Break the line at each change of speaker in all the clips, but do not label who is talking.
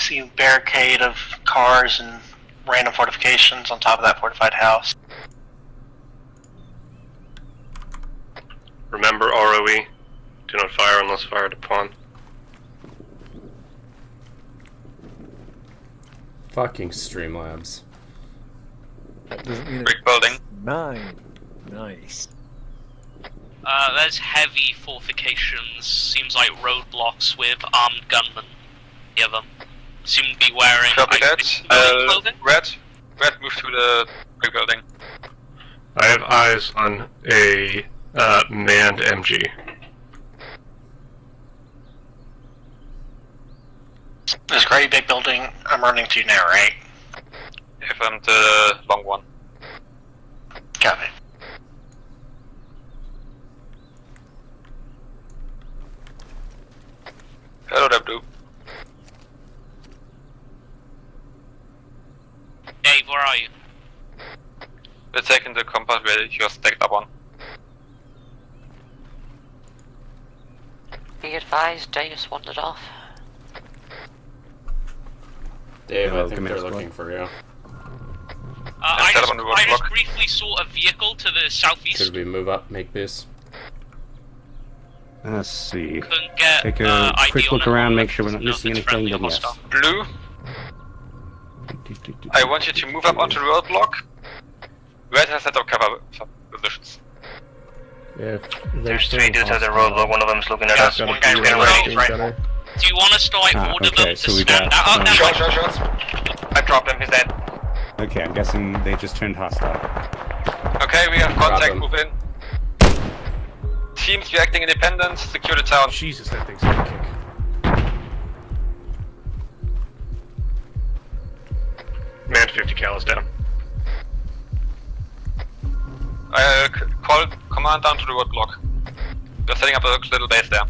see a barricade of cars and random fortifications on top of that fortified house.
Remember ROE. Do not fire unless fired upon.
Fucking Streamlabs.
Brick building.
9. Nice.
There's heavy fortifications. Seems like roadblocks with armed gunmen near them. Seem to be wearing
Copy that.
clothing.
Red move to the brick building.
I have eyes on a manned MG.
This great big building I'm running to now, right?
If I'm the long one.
Copy.
Hello there, Blue.
Dave, where are you?
We're taking the compound where you're stacked up on.
Be advised, Davis wandered off.
Dave, I think they're looking for you.
I just briefly saw a vehicle to the southeast.
Should we move up, make this?
Let's see.
Couldn't get,
Take a quick look around, make sure we're not missing anything, then yes.
Blue, I want you to move up onto the roadblock. Red has set up cover positions.
There's
3 dudes at the roadblock, one of them's looking at us. One guy's getting ready, right?
Do you want us to like order them
so
to
we
stand
got,
out?
Shots. I dropped him, he's dead.
Okay, I'm guessing they just turned hostile.
Okay, we have contact, move in. Teams reacting independent, secure the town.
Jesus, that thing's gonna kick.
Manned 50 cal is down.
Call command down to the roadblock. They're setting up a little base there.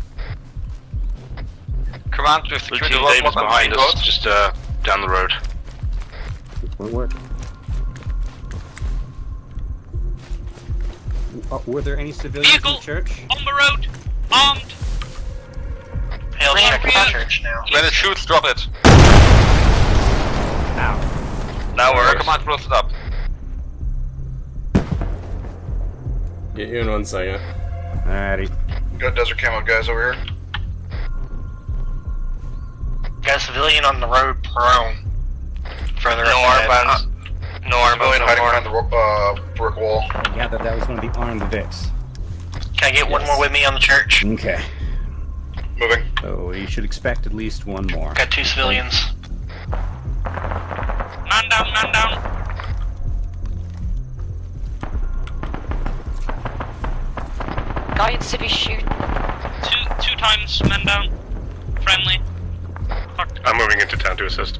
Command to secure the roadblock
Davis behind us, just down the road.
Won't work. Were there any civilians
Vehicle
in the church?
on the road, armed.
Hail checking the church now.
When it shoots, drop it.
Ow.
Now we're command blows it up.
Get you in 1 second.
Alrighty.
Got desert camo guys over here.
Got a civilian on the road prone. Further
No
up ahead.
armbands. No armbands.
Hiding behind the brick wall.
I gather that was one of the armed Vics.
Can I get one more with me on the church?
Okay.
Moving.
So you should expect at least one more.
Got 2 civilians.
Man down, man down.
Guy in civvy shoot.
Two times men down. Friendly.
I'm moving into town to assist.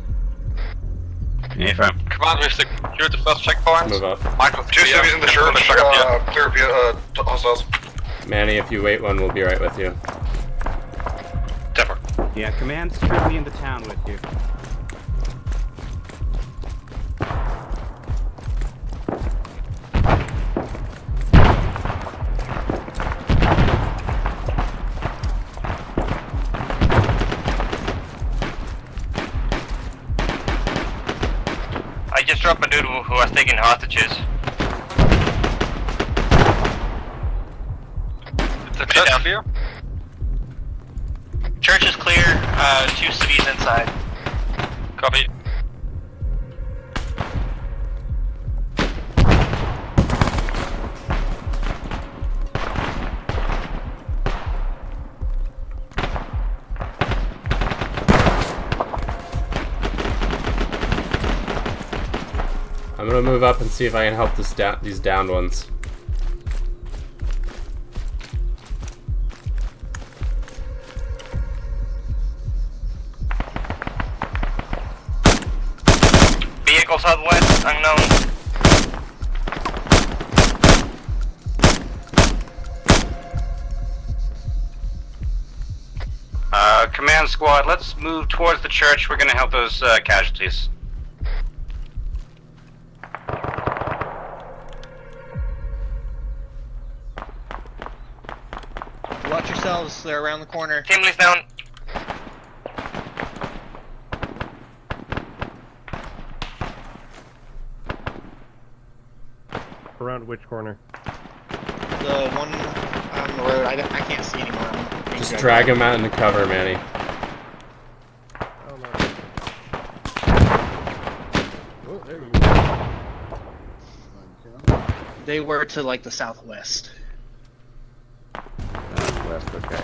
Command, we've secured the first checkpoint.
Move up.
Michael,
2 cities in the church. Clear via hostiles.
Manny, if you wait one, we'll be right with you.
Definitely.
Yeah, command's currently in the town with you.
I just dropped a dude who was taking hostages. The church clear?
Church is clear, 2 civvies inside.
Copy.
I'm gonna move up and see if I can help these downed ones.
Vehicle southwest, unknown. Command squad, let's move towards the church. We're gonna help those casualties.
Watch yourselves, they're around the corner.
Team leads down.
around which corner?
The one on the road, I can't see anymore.
Just drag him out into cover, Manny.
Oh, no. Oh, there you go.
They were to like the southwest.
Southwest, okay.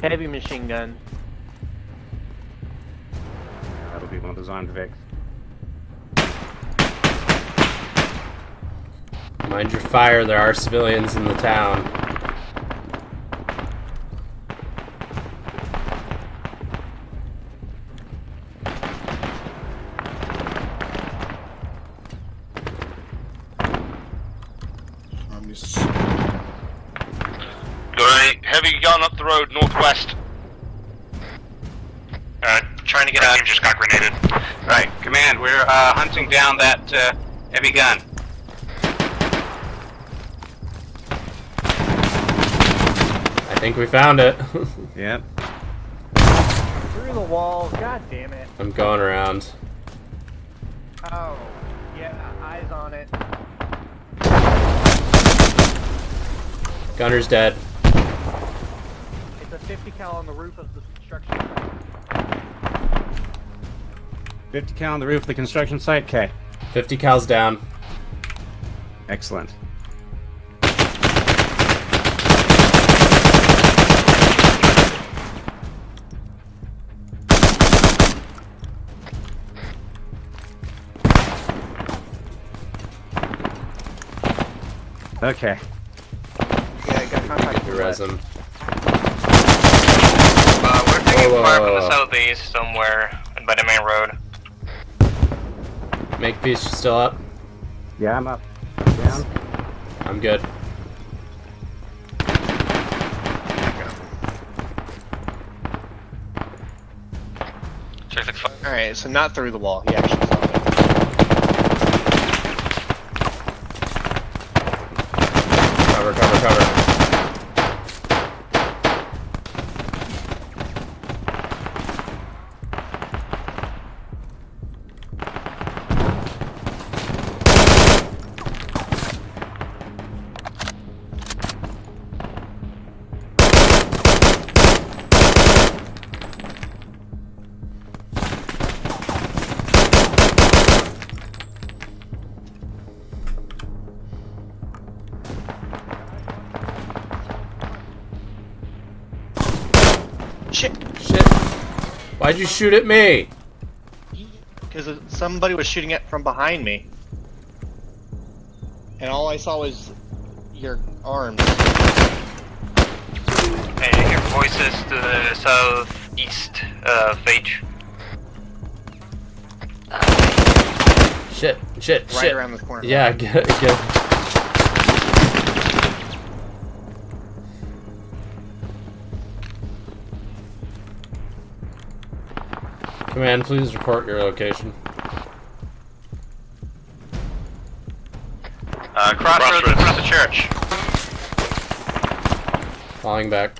Heavy machine gun.
That'll be one of those armed Vics.
Mind your fire, there are civilians in the town.
Alright, heavy gun up the road, northwest.
Trying to get out. Just got grenaded.
Right, command, we're hunting down that heavy gun.
I think we found it.
Yep.
Through the wall. God damn it.
I'm going around.
Oh, yeah. Eyes on it.
Gunner's dead.
It's a 50 cal on the roof of the construction site.
50 cal on the roof of the construction site, K.
50 cal's down.
Excellent. Okay.
Yeah, I got contact
You
with
res him.
We're taking
Whoa,
fire
whoa,
from the
whoa.
southeast somewhere by the main road.
Makepeace, you still up?
Yeah, I'm up. Down.
I'm good.
Check the fire.
Alright, so not through the wall. He actually saw it.
Cover, cover, cover.
Shit!
Shit. Why'd you shoot at me?
Because somebody was shooting it from behind me. And all I saw was your arms.
And you hear voices to the southeast of H.
Shit, shit,
Right
shit.
around this corner.
Yeah, get. Command, please report your location.
Crossroads in front of the church.
Falling back.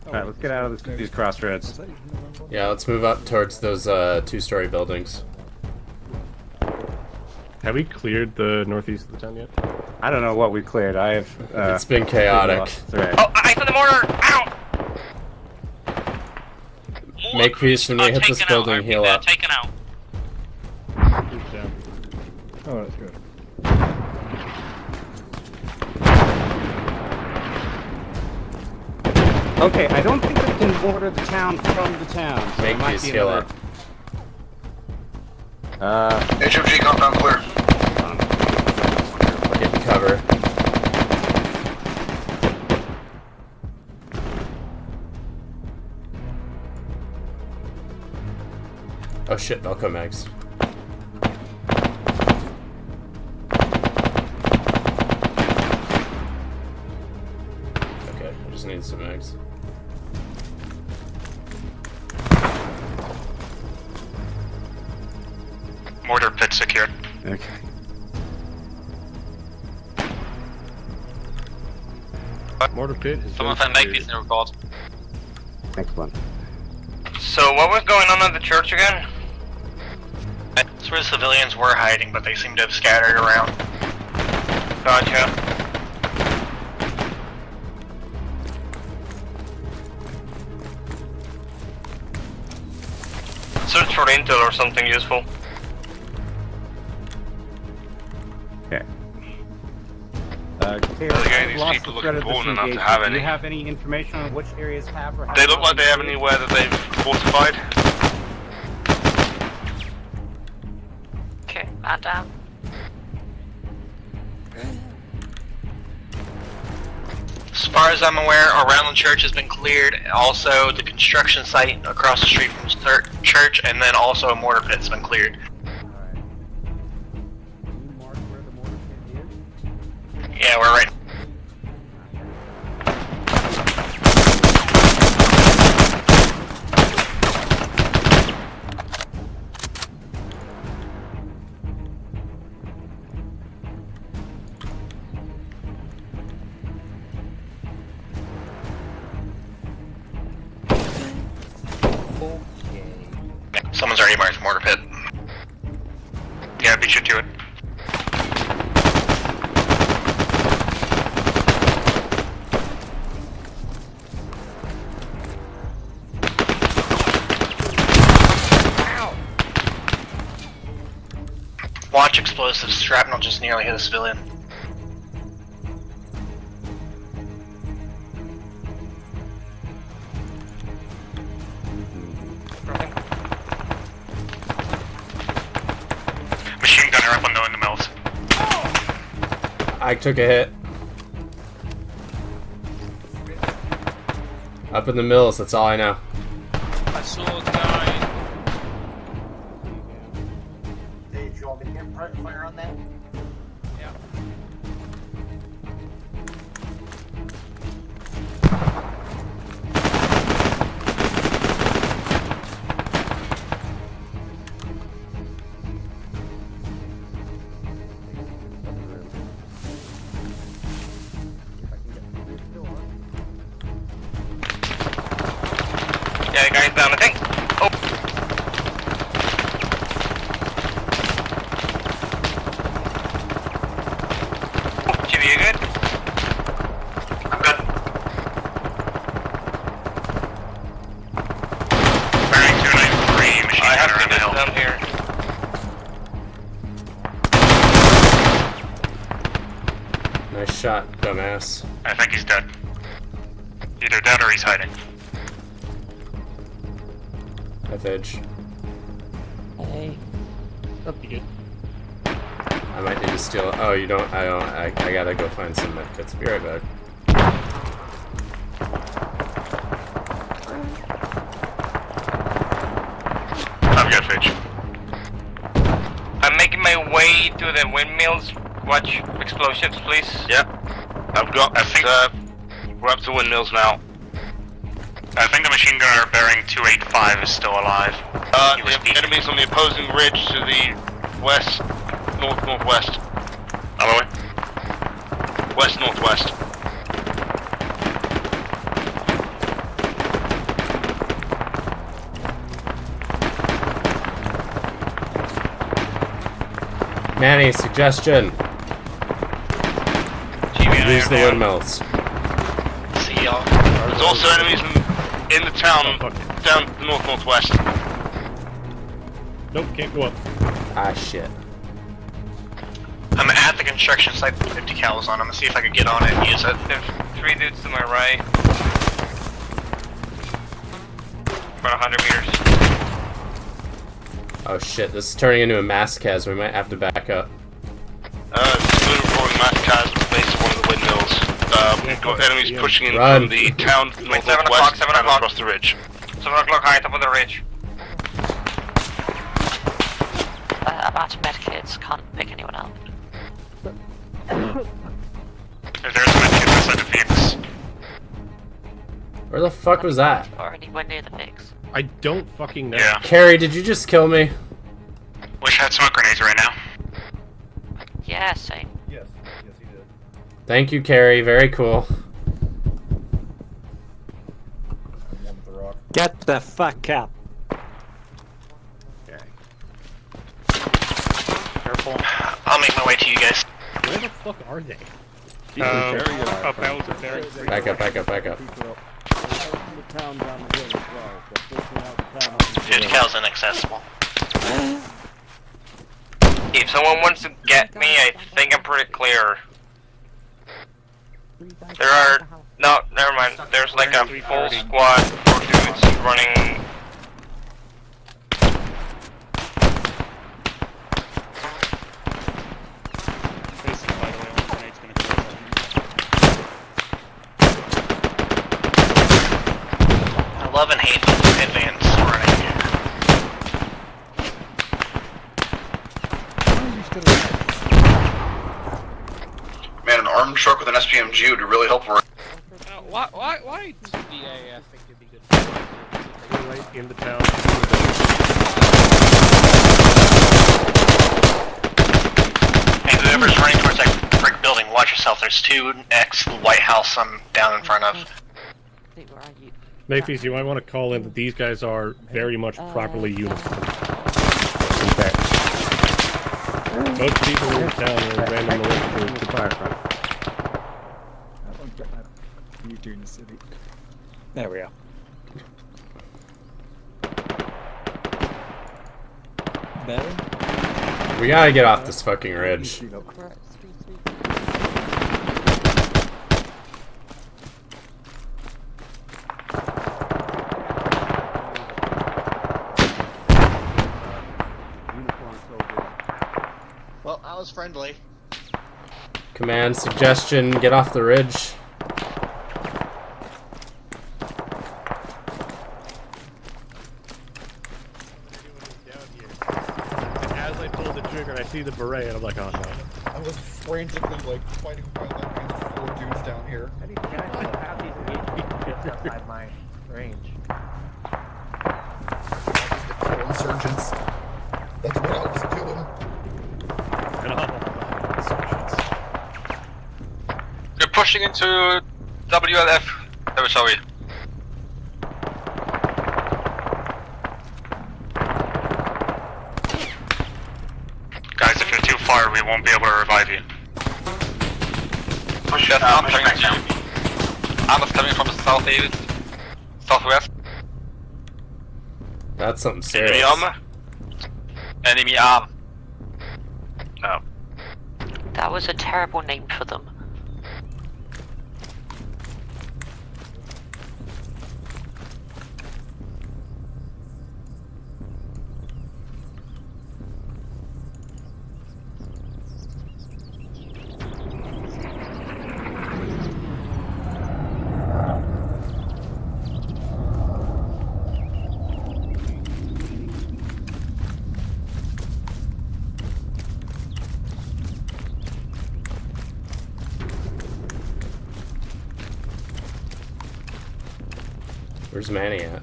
Alright, let's get out of these crossroads.
Yeah, let's move up towards those two-story buildings.
Have we cleared the northeast of the town yet?
I don't know what we cleared. I have.
It's been chaotic.
lost thread.
Oh, I for the mortar! Ow!
Makepeace, when we hit this building, heal up.
Taken out.
Oh, that's good.
Okay, I don't think we can border the town from the town. So there might
Makepeace,
be
heal
another-
up.
HMG compound clear.
Get in cover. Oh shit, Velcro mags. Okay, I just need some mags.
Mortar pit secured.
Okay.
Mortar pit has
Someone
been
find make
cleared.
these in report.
Excellent.
So what was going on at the church again?
That's where the civilians were hiding, but they seem to have scattered around.
Gotcha. Search for intel or something useful.
Okay.
Again, these
lost
people
the
look
thread of this
important enough to
engagement.
have
Do you
any.
have any information on which areas have or have
They look like they have anywhere that they've fortified.
Okay, man down.
As far as I'm aware, around the church has been cleared. Also, the construction site across the street from the church, and then also a mortar pit's been cleared.
Alright. Can you mark where the mortar pit is?
Yeah, we're right. Someone's already marked the mortar pit.
Yeah, beat you to it.
Watch explosives. Shrapnel just nearly hit a civilian.
Machine gunner up on the mills.
I took a hit. Up in the mills, that's all I know.
I saw a guy.
Did you want me to get fire on that?
Yeah.
Yeah, guys down, I think. Oh. Jimmy, you good?
I'm good.
Bearing 293, machine
I have
gunner
to
on the
get
hill.
down here.
Nice shot, dumbass.
I think he's dead. Either dead or he's hiding.
FH.
Hey.
I might need to steal. Oh, you don't. I don't. I gotta go find some medkits. Be right back.
I'm good, Fitch.
I'm making my way to the windmills. Watch explosions, please.
Yep. I've got.
I think-
We're up to windmills now.
I think the machine gunner bearing 285 is still alive. He was
The
peeking.
enemies on the opposing ridge to the west, northwest.
Other way?
West northwest.
Manny, suggestion. Use the windmills.
See y'all.
There's also enemies in the town down northwest.
Nope, can't go up.
Ah, shit.
I'm at the construction site with 50 cals on. I'm gonna see if I can get on it and use it.
There's 3 dudes to my right. About 100 meters.
Oh shit, this is turning into a mass cas. We might have to back up.
We're reporting mass casualties at the base of one of the windmills. We've got enemies pushing in
Run.
from the town
Wait, 7 o'clock,
northwest
7
and
o'clock.
across the ridge.
7 o'clock, high top of the ridge.
I'm out of medkits, can't pick anyone up.
If there's a medkit inside the Phoenix.
Where the fuck was that?
Or anywhere near the fix.
I don't fucking know.
Yeah.
Carrie, did you just kill me?
Wish I had smoke grenades right now.
Yeah, same.
Yes, yes he did.
Thank you, Carrie. Very cool.
Get the fuck up.
Okay.
Careful. I'll make my way to you guys.
Where the fuck are they?
About there.
Back up, back up, back up.
50 cal's inaccessible.
If someone wants to get me, I think I'm pretty clear. There are... No, never mind. There's like a full squad, 4 dudes running...
I love and hate advance running.
Man, an armed truck with an SPMG would be really helpful.
Why?
Yeah, I think it'd be good.
We're right in the town.
Hey, whoever's running towards that brick building, watch yourself. There's 2x the White House I'm down in front of.
Where are you?
Macy's, you might want to call in that these guys are very much properly uniformed.
Okay.
Most people in town are random militias.
The firefighter.
You in the city.
There we go.
Better?
We gotta get off this fucking ridge.
Well, I was friendly.
Command suggestion, get off the ridge.
As I pull the trigger, I see the beret, and I'm like, oh no.
I was frantically like fighting with my left hand with 4 dudes down here.
I still have these engaged outside my range.
Resurgents. That's what I was doing.
And I'm all insurgents.
You're pushing into WLF territory.
Guys, if you're too far, we won't be able to revive you.
Push that arm coming at you. Arm is coming from the southeast, southwest.
That's something
Enemy
serious.
armor. Enemy arm. No.
That was a terrible name for them.
Where's Manny at?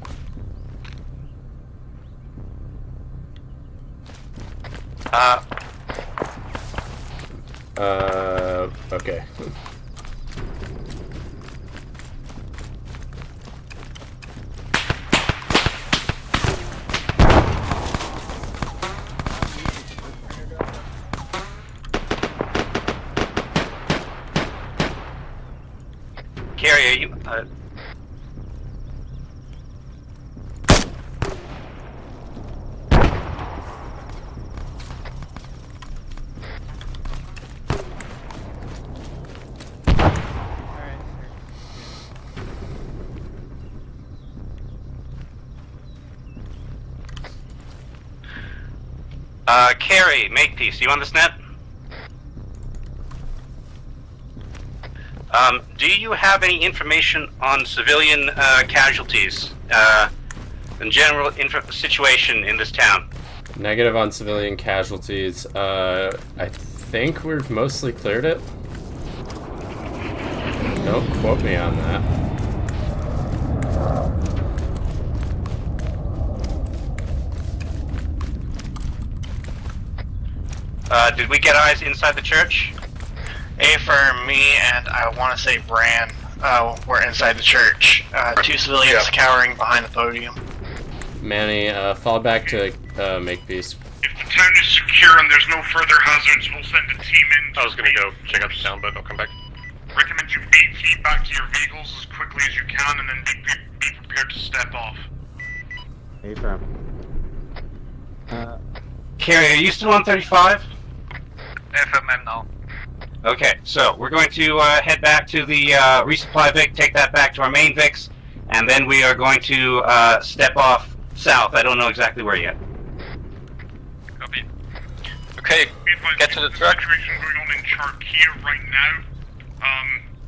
Okay.
Carrie, are you... Carrie, Makepeace, you on this net? Do you have any information on civilian casualties and general situation in this town?
Negative on civilian casualties. I think we've mostly cleared it. Don't quote me on that.
Did we get eyes inside the church?
A for me, and I want to say Bran. we're inside the church. 2 civilians cowering behind the podium.
Manny, fall back to Makepeace.
If the town is secure and there's no further hazards, we'll send a team in.
I was gonna go check out the town, but I'll come back.
Recommend you beat feet back to your vehicles as quickly as you can, and then be prepared to step off.
Hey, firm.
Carrie, are you still on 35?
FMM now.
Okay, so we're going to head back to the resupply Vic, take that back to our main Vics, and then we are going to step off south. I don't know exactly where yet.
Copy. Okay, get to the truck.
Situation going on in Charkia right now.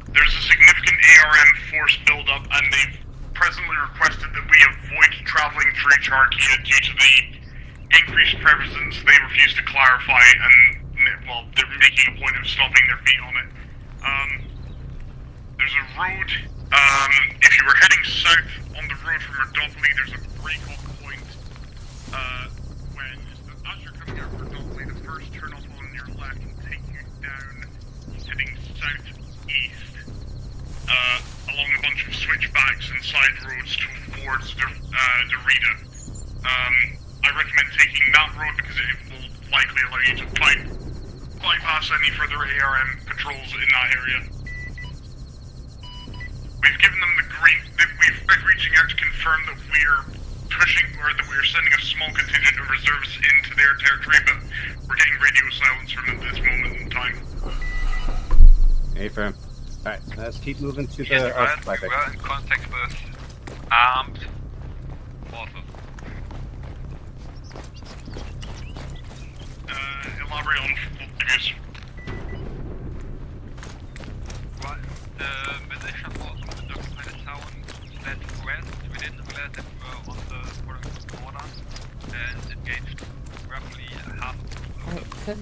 There's a significant ARM force buildup, and they've presently requested that we avoid traveling through Charkia due to the increased presence they refuse to clarify, and well, they're making a point of stopping their feet on it. There's a road, if you were heading south on the road from Rodopoli, there's a break-off point, as you're coming out of Rodopoli, the first turn-off on your left will take you down, heading southeast, along a bunch of switchbacks and side roads towards Dorita. I recommend taking that road because it will likely allow you to bypass any further ARM patrols in that area. We've given them the green. We've been reaching out to confirm that we're sending a small contingent of reservists into their territory, but we're getting radio silence from them at this moment in time.
Hey, firm. Alright, let's keep moving to
Yes,
the
right.
like
We were in contact with armed forces.
Elaborate on Aegis.
Right, the militia force of the occupied town fled west. We didn't realize that we were on the foreign border and engaged roughly half of the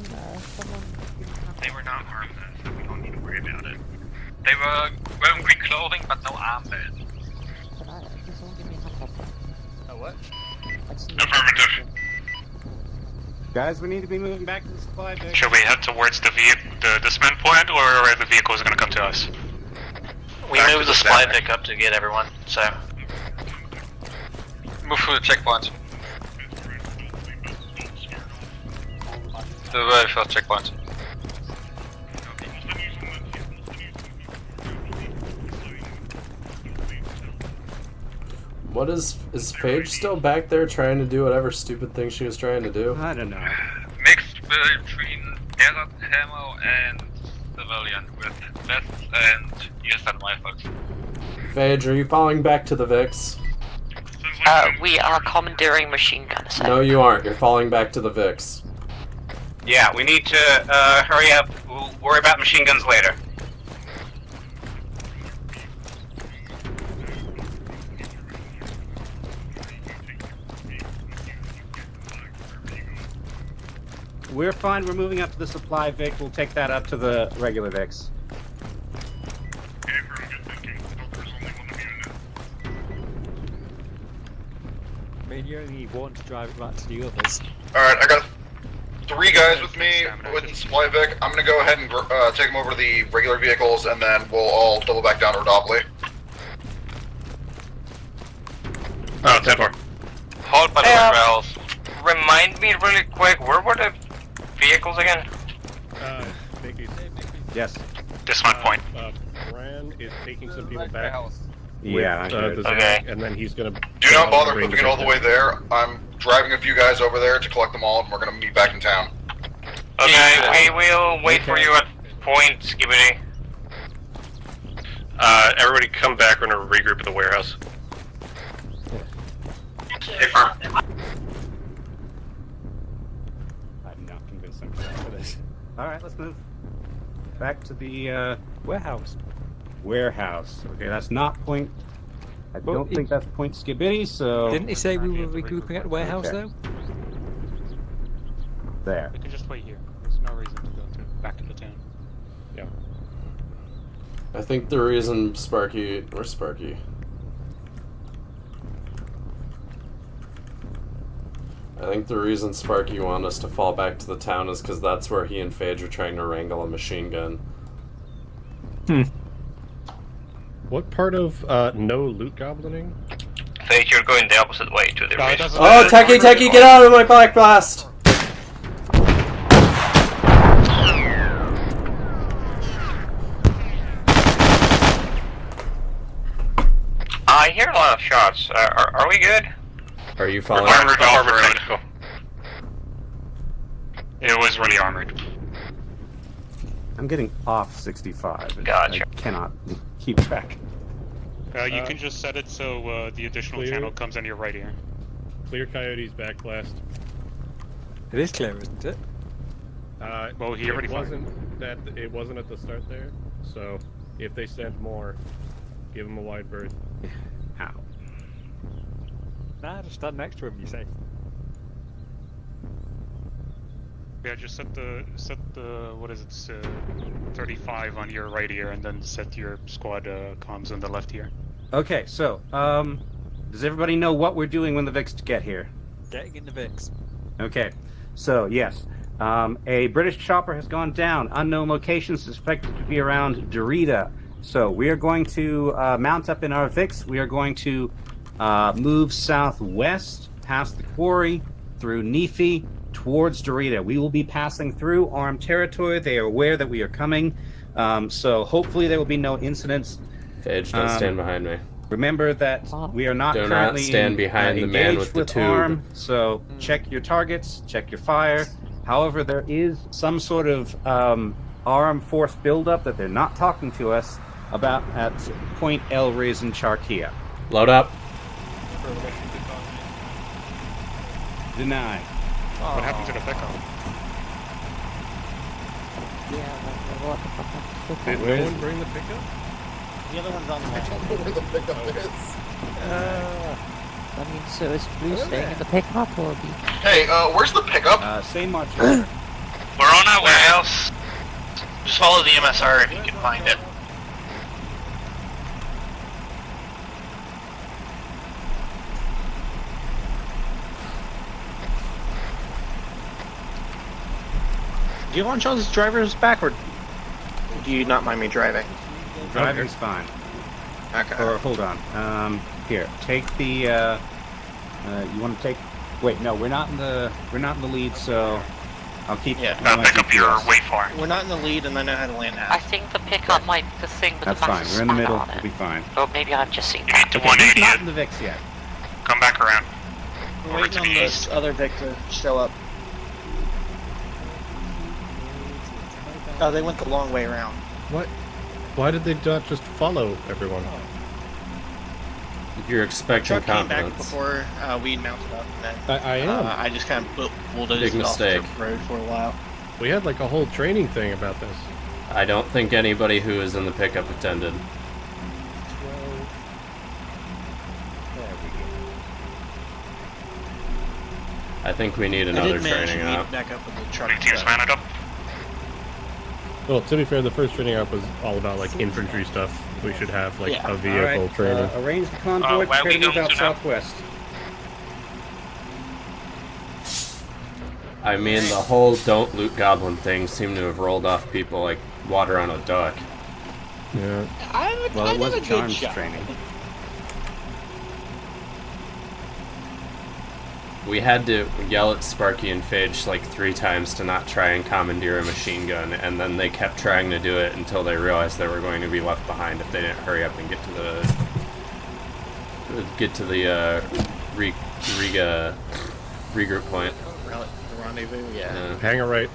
They were not armed, so we don't need to worry about it. They were wearing green clothing but no armbands.
Oh, what?
Affirmative.
Guys, we need to be moving back to the supply deck.
Should we head towards the dismount point, or are the vehicles going to come to us?
We moved the supply pick up to get everyone, so.
Move through the checkpoint. The very first checkpoint.
What is Paige still back there trying to do whatever stupid thing she was trying to do?
I don't know.
Mixed between desert ammo and civilian with vests and ESN rifles.
Paige, are you falling back to the Vix?
We are commandeering machine guns.
No, you aren't. You're falling back to the Vix.
Yeah, we need to hurry up. We'll worry about machine guns later.
We're fine. We're moving up to the supply Vic. We'll take that up to the regular Vics.
I mean, you only want to drive it back to the others.
Alright, I got 3 guys with me with the supply Vic. I'm gonna go ahead and take them over to the regular vehicles, and then we'll all double back down to Rodopoli.
Oh, 10-4.
Hold by the warehouse.
Remind me really quick, where were the vehicles again?
Yes.
Dismount point.
Bran is taking some people back.
Yeah.
With, the Zach, and then he's gonna.
Do not bother flipping it all the way there. I'm driving a few guys over there to collect them all, and we're gonna meet back in town.
Okay, we will wait for you at point, Skibbity.
Everybody come back. We're gonna regroup at the warehouse.
Hey, firm.
I'm not convinced I'm correct for this. Alright, let's move. Back to the warehouse. Warehouse. Okay, that's not point. I don't think that's point Skibbity, so.
Didn't he say we were regrouping at the warehouse though?
There.
We can just wait here. There's no reason to go back into town.
Yeah.
I think the reason where's Sparky? I think the reason Sparky wanted us to fall back to the town is because that's where he and Phage are trying to wrangle a machine gun.
What part of no loot goblining?
Fate, you're going the opposite way to the race.
Oh, Techie, get out of my black blast!
I hear a lot of shots. Are we good?
Are you following?
Armored tactical. It was really armored.
I'm getting off 65.
Gotcha.
I cannot keep track.
You can just set it so the additional
clear.
channel comes into your right ear.
Clear Coyote's back blast.
It is clear, isn't it?
Well, he already
it
fired.
wasn't at the start there. So if they send more, give them a wide berth.
How?
Nah, just stand next to him, you say.
Yeah, just set the what is it, 35 on your right ear, and then set your squad comms on the left ear.
Okay, so does everybody know what we're doing when the Vix get here?
Getting in the Vix.
Okay, so yes, a British chopper has gone down. Unknown location suspected to be around Dorita. So we are going to mount up in our Vix. We are going to move southwest past the quarry through Nephi towards Dorita. We will be passing through armed territory. They are aware that we are coming. So hopefully there will be no incidents.
Phage, don't stand behind me.
Remember that we are not
Do
currently
not stand behind the man with the tube.
arm, so check your targets, check your fire. However, there is some sort of arm force buildup that they're not talking to us about at Point El Riz in Charkia.
Load up.
Deny.
What happened to the pickup?
Did no one bring the pickup?
The other one's on the way.
I don't know where the pickup is.
I mean, so is Blue staying in the pickup or be?
Hey, where's the pickup?
Same much.
We're on our warehouse. Just follow the MSR if you can find it.
Do you want John's drivers back, or do you not mind me driving?
Driving's fine.
Okay.
Or hold on. Here, take the. You want to take? Wait, no, we're not in the lead, so I'll keep.
Yeah.
Pick up your waypoint.
We're not in the lead, and I know how to land
I
at.
think the pickup might be the thing with
That's
the
fine.
massive
We're in the
spanner
middle.
on
We'll
it.
be fine.
Or maybe I'm just seeing
You
that.
need to
Okay,
180
not
it.
in the Vix yet.
Come back around.
We're
Over
waiting
to
on
the
this
east.
other Vic to show up. Oh, they went the long way around.
What? Why did they not just follow everyone?
You're expecting
Truck came back
confidence.
before we mounted up, and then
I am.
I just kind of bulldozed
Big
it off
mistake.
the road for a while.
We had like a whole training thing about this.
I don't think anybody who was in the pickup attended. I think we need
I
another
did manage
training
to meet
up.
back up with the truck.
Big team's
so-
mounted up.
Well, to be fair, the first training up was all about like infantry stuff. We should have like
Yeah.
a vehicle
All right,
training.
arrange the convoy.
where are
Prepare
we
to move
going
out
to now?
southwest.
I mean, the whole don't loot goblin thing seemed to have rolled off people like water on a duck.
Yeah.
Well,
I
it was
did
a
good
charms
job.
training.
We had to yell at Sparky and Phage like 3 times to not try and commandeer a machine gun, and then they kept trying to do it until they realized they were going to be left behind if they didn't hurry up and get to the regroup point.
The rendezvous, yeah.
Hang it right.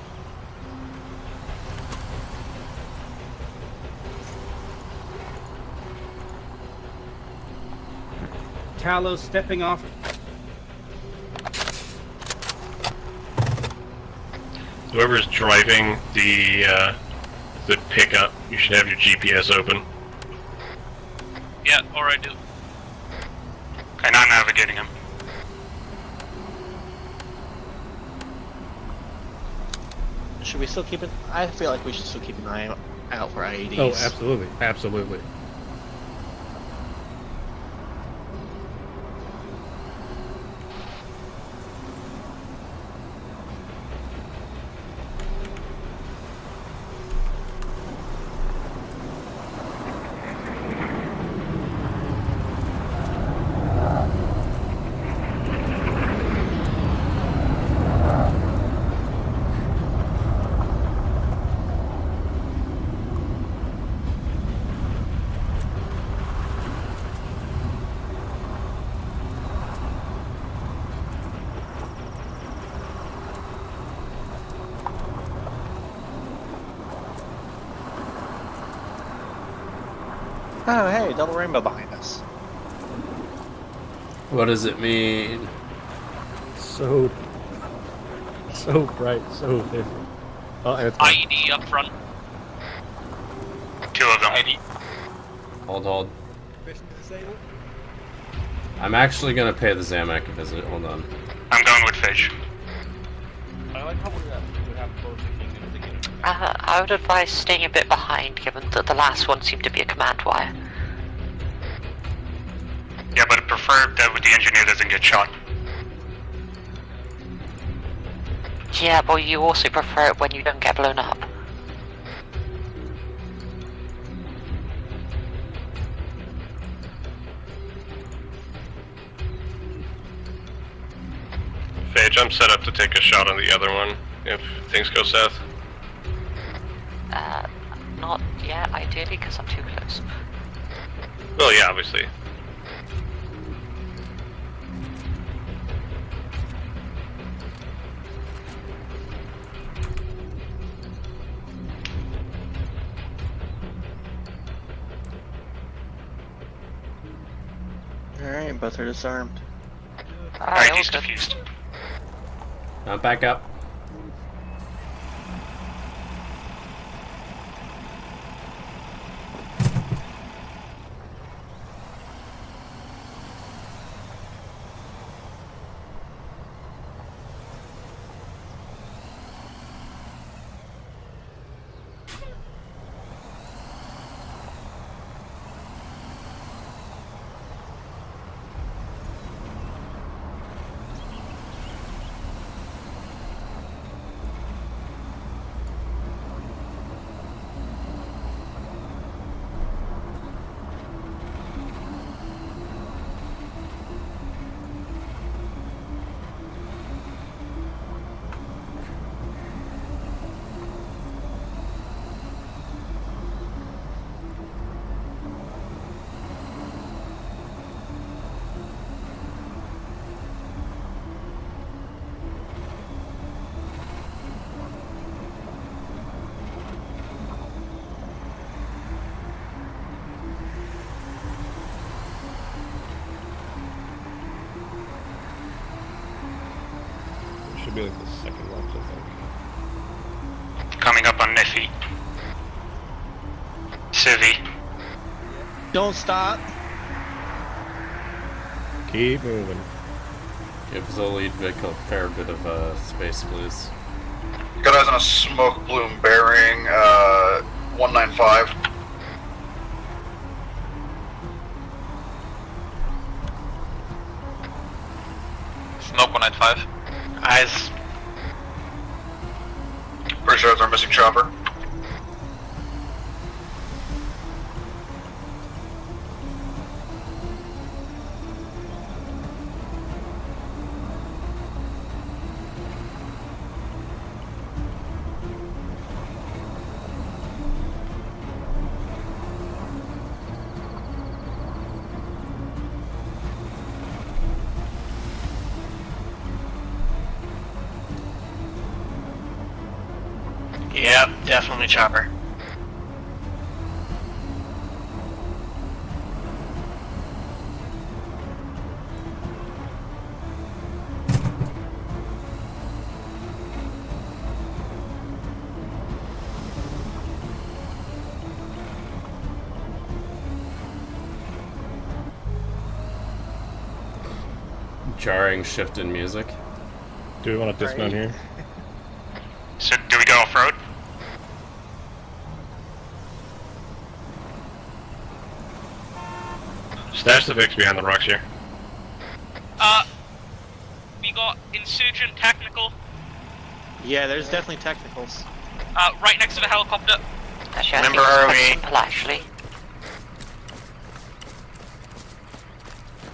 Talos stepping off.
Whoever's driving the pickup, you should have your GPS open.
Yeah, alright, do.
And I'm navigating him.
Should we still keep it? I feel like we should still keep an eye out for IEDs.
Oh, absolutely, absolutely.
Oh, hey, double rainbow behind us.
What does it mean?
So bright, so vivid. Oh, and it's gone.
IED up front.
2 of them.
Hold. I'm actually gonna pay the Zamek a visit. Hold on.
I'm going with Fish.
I like how we have both machine guns together.
I would advise staying a bit behind, given that the last one seemed to be a command wire.
Yeah, but I prefer that the engineer doesn't get shot.
Yeah, but you also prefer it when you don't get blown up.
Phage, I'm set up to take a shot on the other one if things go south.
Not yet, ideally, because I'm too close.
Well, yeah, obviously.
Alright, both are disarmed.
Alright, he's confused.
Back up.
Should be like the second left, I think.
Coming up on Neffy. Civi.
Don't stop.
Keep moving.
Give the lead vehicle a fair bit of space, please.
Got eyes on a smoke bloom bearing 195.
Smoke 195. Eyes.
Pretty sure it's our missing chopper.
Yep, definitely chopper.
Jarring shift in music.
Do we want to dismount here?
So, do we go off-road? Stash the Vix behind the rocks here.
We got Insurgent Technical,
Yeah, there's definitely technicals.
right next to the helicopter.
Actually, I
Remember,
think it's
are
quite
we-
simple, actually.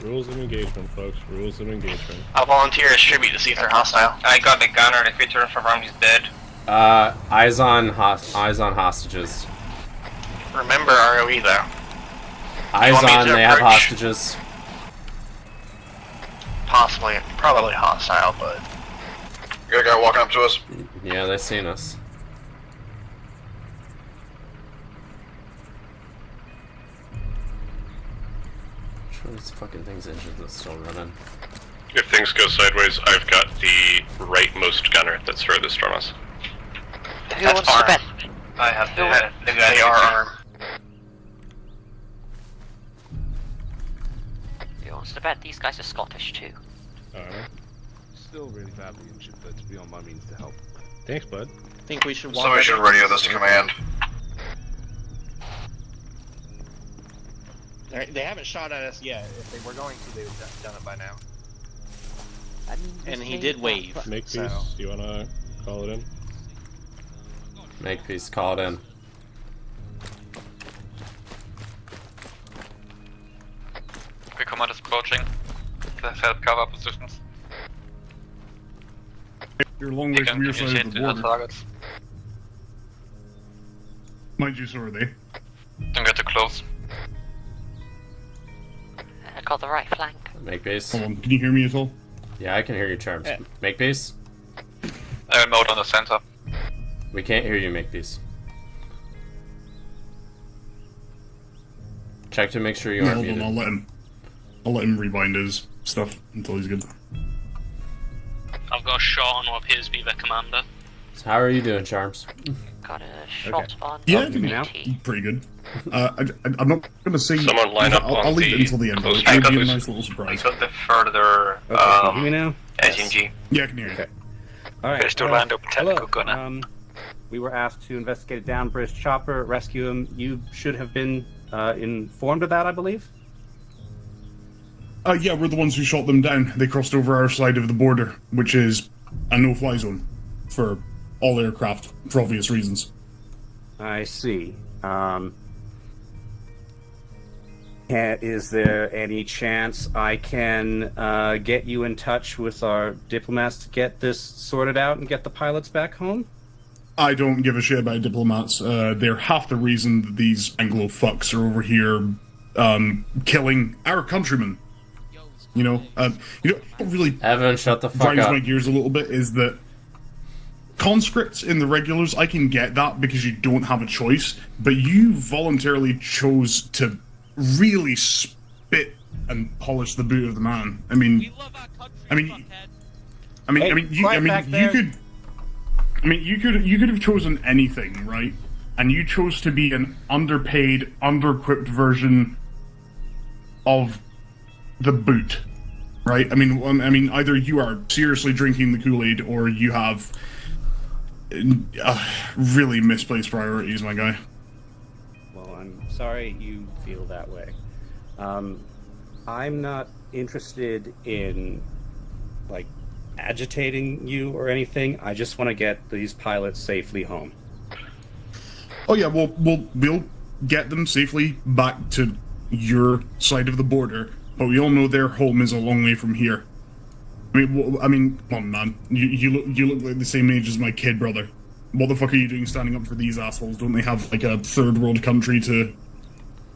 Rules of engagement, folks. Rules of engagement.
I'll volunteer as tribute to see if they're hostile. I got the gunner, and if he turns from around, he's dead.
Eyes on hostages.
Remember ROE though.
Eyes
want me
on,
to
they have
approach?
hostages.
Possibly, probably hostile, but
We got a guy walking up to us.
Yeah, they've seen us. This fucking thing's engines are still running.
If things go sideways, I've got the rightmost gunner that's furthest from us.
Who wants to bet?
I have they are armed.
Who wants to bet? These guys are Scottish too.
Still really badly injured, but it's beyond my means to help.
Thanks, bud.
I think we should walk.
Somebody should radio this to command.
They haven't shot at us yet. If they were going to, they would have done it by now.
I mean,
And he did wave.
Make
so.
peace. You wanna call it in?
Make peace, call it in.
The command is approaching. Let's help cover positions.
You're a long way from your side of the border.
Targets.
Mind you, so are they.
Don't get too close.
I got the right flank.
Make base.
Hold on, can you hear me at all?
Yeah, I can hear you, Charms. Make base.
Mode on the center.
We can't hear you, make peace. Check to make sure you
No,
aren't
hold on,
muted.
I'll let him rebind his stuff until he's good.
I've got a shot on what appears to be their commander.
So how are you doing, Charms?
Got a shot on
Yeah,
PT.
pretty good. I'm not going to say.
Someone line up
I'll
on
leave it
the
until the end.
close
It'll be a
range.
nice little surprise.
Got the further
Okay, can you hear me now?
SMG.
Yeah, I can hear you.
Okay. All right.
There's still Lando technical gunner.
We were asked to investigate a downed British chopper, rescue him. You should have been informed of that, I believe.
Yeah, we're the ones who shot them down. They crossed over our side of the border, which is a no-fly zone for all aircraft, for obvious reasons.
I see. Is there any chance I can get you in touch with our diplomats to get this sorted out and get the pilots back home?
I don't give a shit about diplomats. They're half the reason that these Anglo fucks are over here killing our countrymen. You know what really
Evan, shut the fuck
grinds
up.
my gears a little bit is that conscripts in the regulars, I can get that because you don't have a choice, but you voluntarily chose to really spit and polish the boot of the man. You could have chosen anything, right? And you chose to be an underpaid, under-equipped version of the boot, right? Either you are seriously drinking the Kool-Aid or you have really misplaced priorities, my guy.
Well, I'm sorry you feel that way. I'm not interested in, agitating you or anything. I just want to get these pilots safely home.
Oh yeah, we'll get them safely back to your side of the border, but we all know their home is a long way from here. Come on, man. You look like the same age as my kid brother. What the fuck are you doing standing up for these assholes? Don't they have a third world country to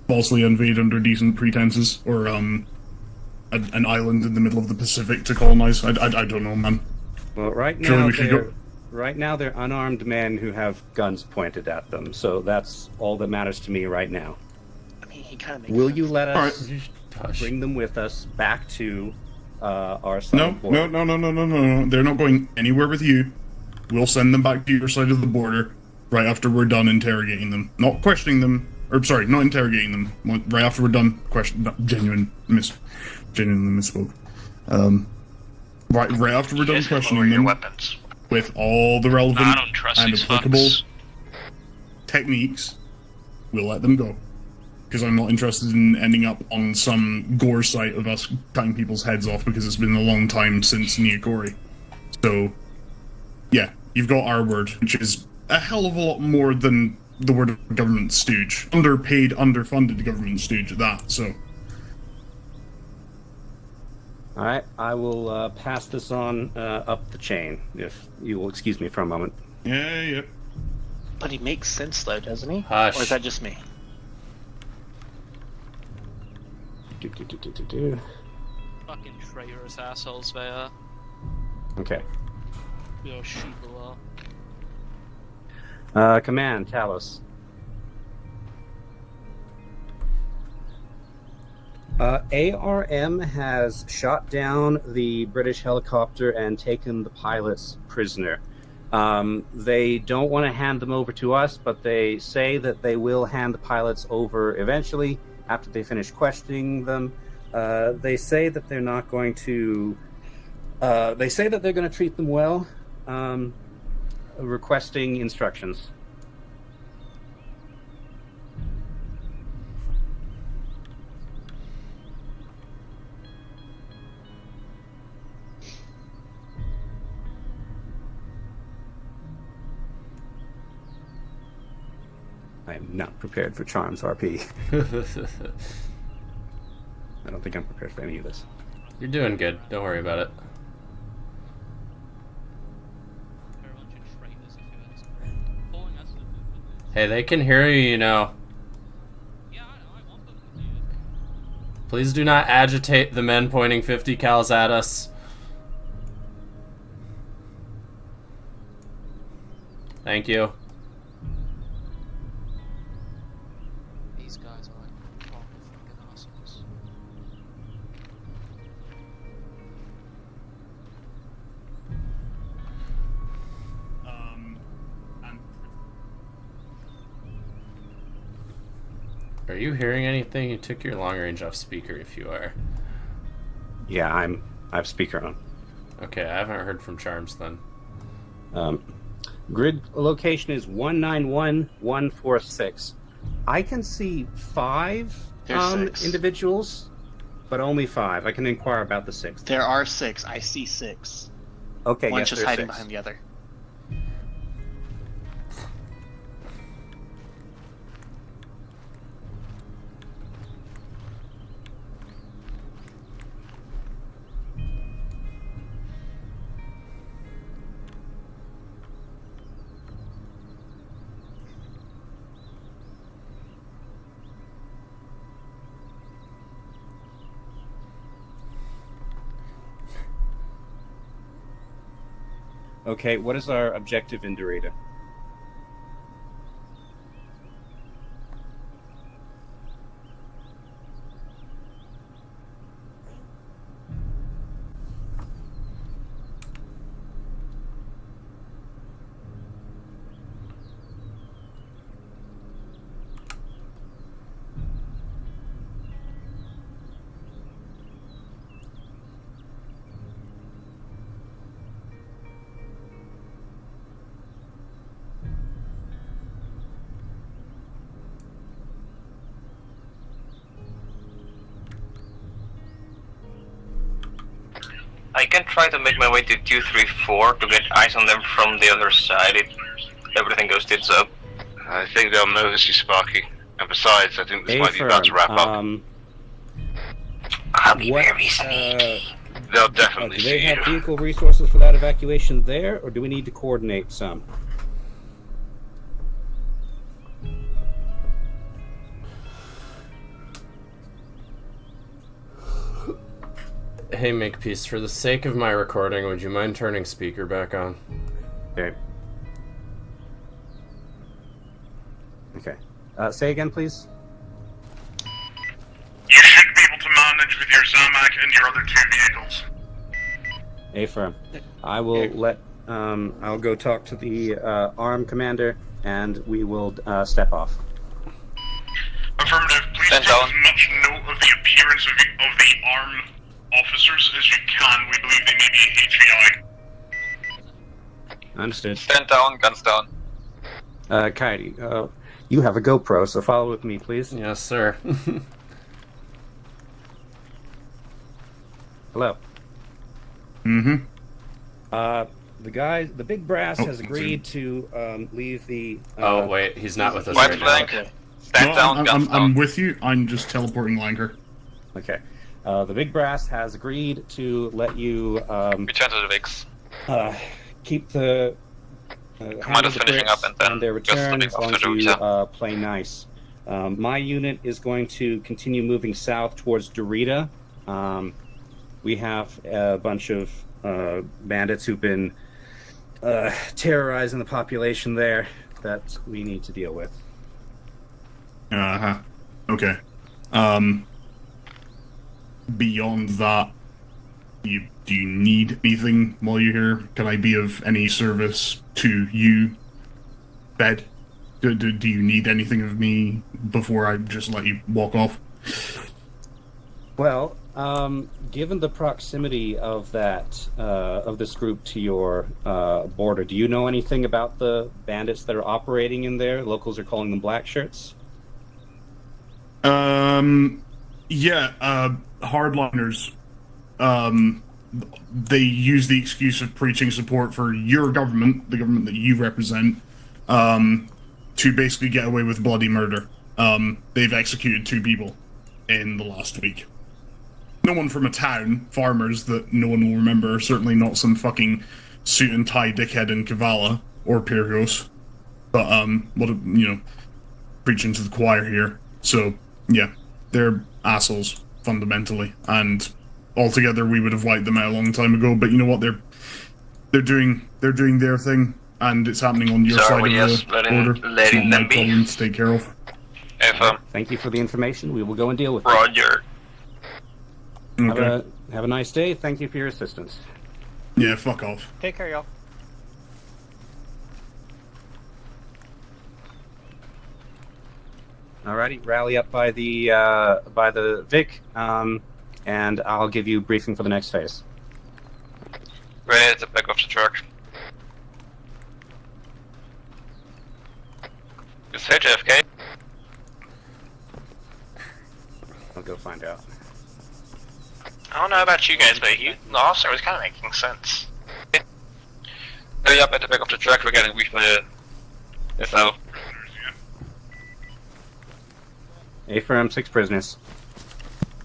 falsely invade under decent pretenses, or an island in the middle of the Pacific to colonize? I don't know, man.
Well, right now they're unarmed men who have guns pointed at them, so that's all that matters to me right now.
He kind of makes
Will
sense.
you let us bring them with us back to our side?
No. They're not going anywhere with you. We'll send them back to your side of the border right after we're done interrogating them. Not questioning them, not interrogating them. Right after we're done genuinely misspoke. Right after we're done questioning them with all the relevant and applicable techniques, we'll let them go. Because I'm not interested in ending up on some gore site of us cutting people's heads off because it's been a long time since Neokori. So, yeah, you've got our word, which is a hell of a lot more than the word of government stooge. Underpaid, underfunded government stooge at that, so.
Alright, I will pass this on up the chain, if you will excuse me for a moment.
Yeah.
But he makes sense, though, doesn't he?
Hush.
Or is that just me?
Fucking traitorous assholes they are.
Okay.
You're sheeple are.
Command, Talos. ARM has shot down the British helicopter and taken the pilots prisoner. They don't want to hand them over to us, but they say that they will hand the pilots over eventually after they finish questioning them. They say that they're not going to... they say that they're going to treat them well, requesting instructions. I am not prepared for Charms RP. I don't think I'm prepared for any of this.
You're doing good. Don't worry about it. Hey, they can hear you, you know. Please do not agitate the men pointing 50 cals at us. Thank you.
These guys are like proper fucking assholes.
Are you hearing anything? You took your long range off speaker if you are.
Yeah, I have speaker on.
Okay, I haven't heard from Charms then.
Grid location is 191146. I can see 5
There's 6.
individuals, but only 5. I can inquire about the 6th.
There are 6. I see 6.
Okay,
One's
yes,
just
there's
hiding
6.
behind the other.
Okay, what is our objective in Dorita?
I can try to make my way to 234 to get eyes on them from the other side if everything goes tits up.
I think they'll notice you, Sparky. And besides, I think this might be about to wrap up.
I'll be very sneaky.
They'll definitely
do they
see
have
you.
vehicle resources for that evacuation there, or do we need to coordinate some?
Hey, Makepeace, for the sake of my recording, would you mind turning speaker back on?
Okay. Okay. Say again, please.
You should be able to manage with your Zamak and your other 2 vehicles.
Affirm. I will let. I'll go talk to the ARM commander, and we will step off.
Affirmative. Please take as much note of the appearance of the ARM officers as you can. We believe they may be HVI.
Understood.
Stand down, guns down.
Coyote, you have a GoPro, so follow with me, please.
Yes, sir.
Hello.
Mm-hmm.
The big brass has agreed to leave the.
Oh wait, he's not with us
White
right
flank.
now.
Stand down, guns down.
I'm with you. I'm just teleporting Lanker.
Okay. The big brass has agreed to let you
Return to the VIX.
keep the
Commander's finishing up and then
on their
goes to the
return
big
as long as
after
you
Dorita.
play nice. My unit is going to continue moving south towards Dorita. We have a bunch of bandits who've been terrorizing the population there that we need to deal with.
Uh-huh. Okay. beyond that, do you need anything while you're here? Can I be of any service to you, Bed? Do you need anything of me before I just let you walk off?
Well, given the proximity of this group to your border, do you know anything about the bandits that are operating in there? Locals are calling them black shirts.
Hardliners. They use the excuse of preaching support for your government, the government that you represent, to basically get away with bloody murder. They've executed 2 people in the last week. No one from a town, farmers that no one will remember, certainly not some fucking suit and tie dickhead in Kavala or Pyrgos. But, preaching to the choir here. So, yeah, they're assholes, fundamentally, and altogether we would have wiped them out a long time ago, but you know what, they're doing their thing, and it's happening on your side of the border. It's not my problem to take care of.
Thank you for the information. We will go and deal with it.
Roger.
Okay.
Have a nice day. Thank you for your assistance.
Yeah, fuck off.
Take care, y'all.
Alrighty, rally up by the Vic, and I'll give you a briefing for the next phase.
Ready at the back of the truck. Is JFK?
I'll go find out.
I don't know about you guys, but the officer was kind of making sense.
Ready up at the back of the truck, we're getting briefed by the FO.
A-firm, 6 prisoners.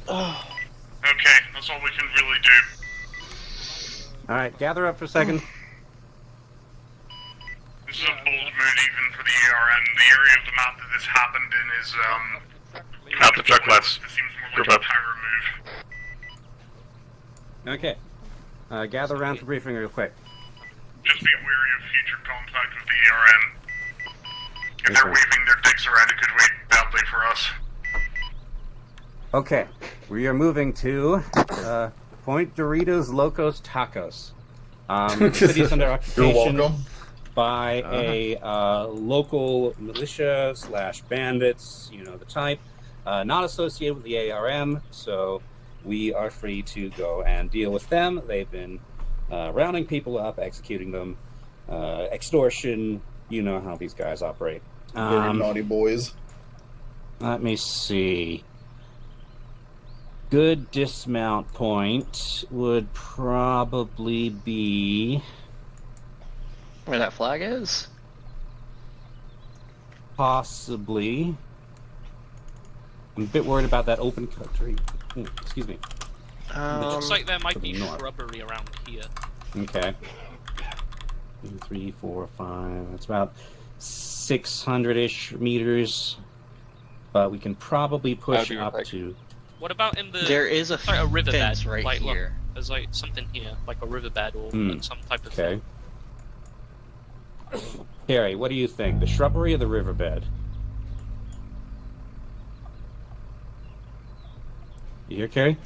Okay, that's all we can really do.
Alright, gather up for a second.
This is a bold mood even for the ARN. The area of the map that this happened in is,
Out the truck, let's
This seems more
group
like a
up.
power move.
Okay. Gather around for briefing real quick.
Just be wary of future contact with the ARN. If they're waving their dicks around, it could wait badly for us.
Okay, we are moving to Point Doritos Locos Tacos. The city's under occupation by a local militia / bandits, you know the type, not associated with the ARM, so we are free to go and deal with them. They've been rounding people up, executing them, extortion, you know how these guys operate.
Very naughty boys.
Let me see. Good dismount point would probably be
where that flag is?
Possibly. I'm a bit worried about that open country. Excuse me.
It looks like there might be shrubbery around here.
Okay. 2, 3, 4, 5. That's about 600-ish meters. But we can probably push up to...
What about in the...
There is a
riverbed
fence right
like,
here.
Look, there's like something here, like a riverbed or some type of
Okay.
thing.
Carrie, what do you think? The shrubbery or the riverbed? You hear Carrie?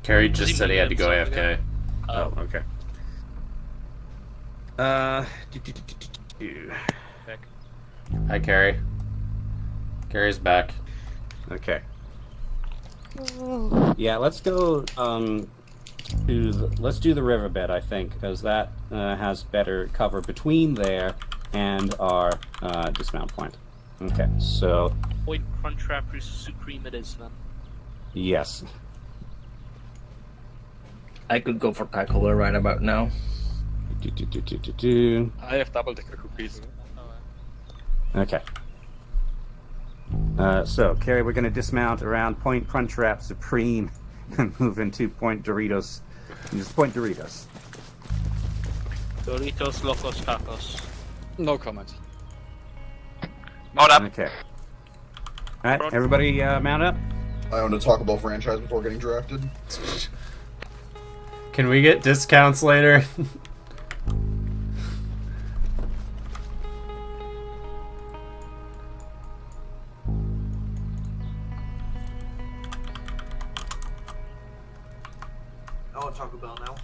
Carrie just said he had to go AFK.
Oh, okay.
Hi, Carrie. Carrie's back.
Okay. Yeah, let's go let's do the riverbed, I think, because that has better cover between there and our dismount point. Okay, so
Point Crunchtrap Supreme it is then.
yes.
I could go for tackler right about now.
I have double decker cookies.
Okay. So, Carrie, we're going to dismount around Point Crunchwrap Supreme and move into Point Doritos. Just Point Doritos.
Doritos Locos Tacos.
No comment.
Mount up.
Okay. Alright, everybody mount up.
I own a Taco Bell franchise before getting drafted.
Can we get discounts later?
want Taco Bell now.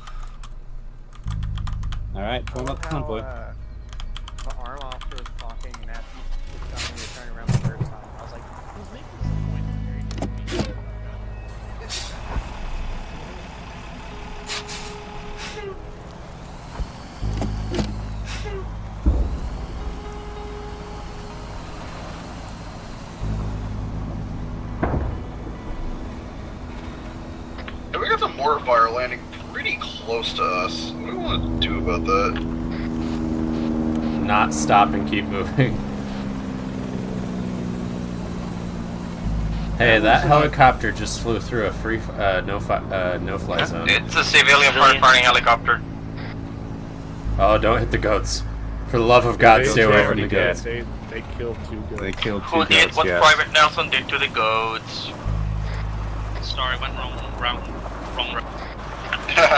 Alright, form up the convoy.
The arm officer was talking, and after he was telling me to turn around the third time, I was like, who's making this point?
Yeah, we got some mortar fire landing pretty close to us. What do we want to do about that?
Not stop and keep moving. Hey, that helicopter just flew through a free no-fly zone.
It's a civilian firefighting helicopter.
Oh, don't hit the goats. For the love of God, stay away from the goats.
They killed 2 goats.
They killed 2
Who
goats,
did what
yes.
Private Nelson did to the goats?
Sorry, went wrong round.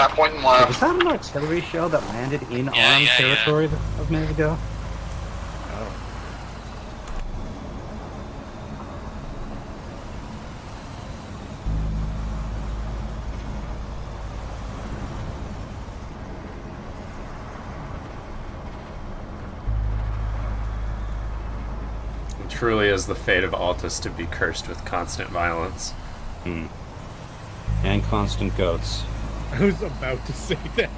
Point and left.
Was that an artillery shell that landed in armed territory a minute ago?
It truly is the fate of Altus to be cursed with constant violence.
And constant goats.
I was about to say that.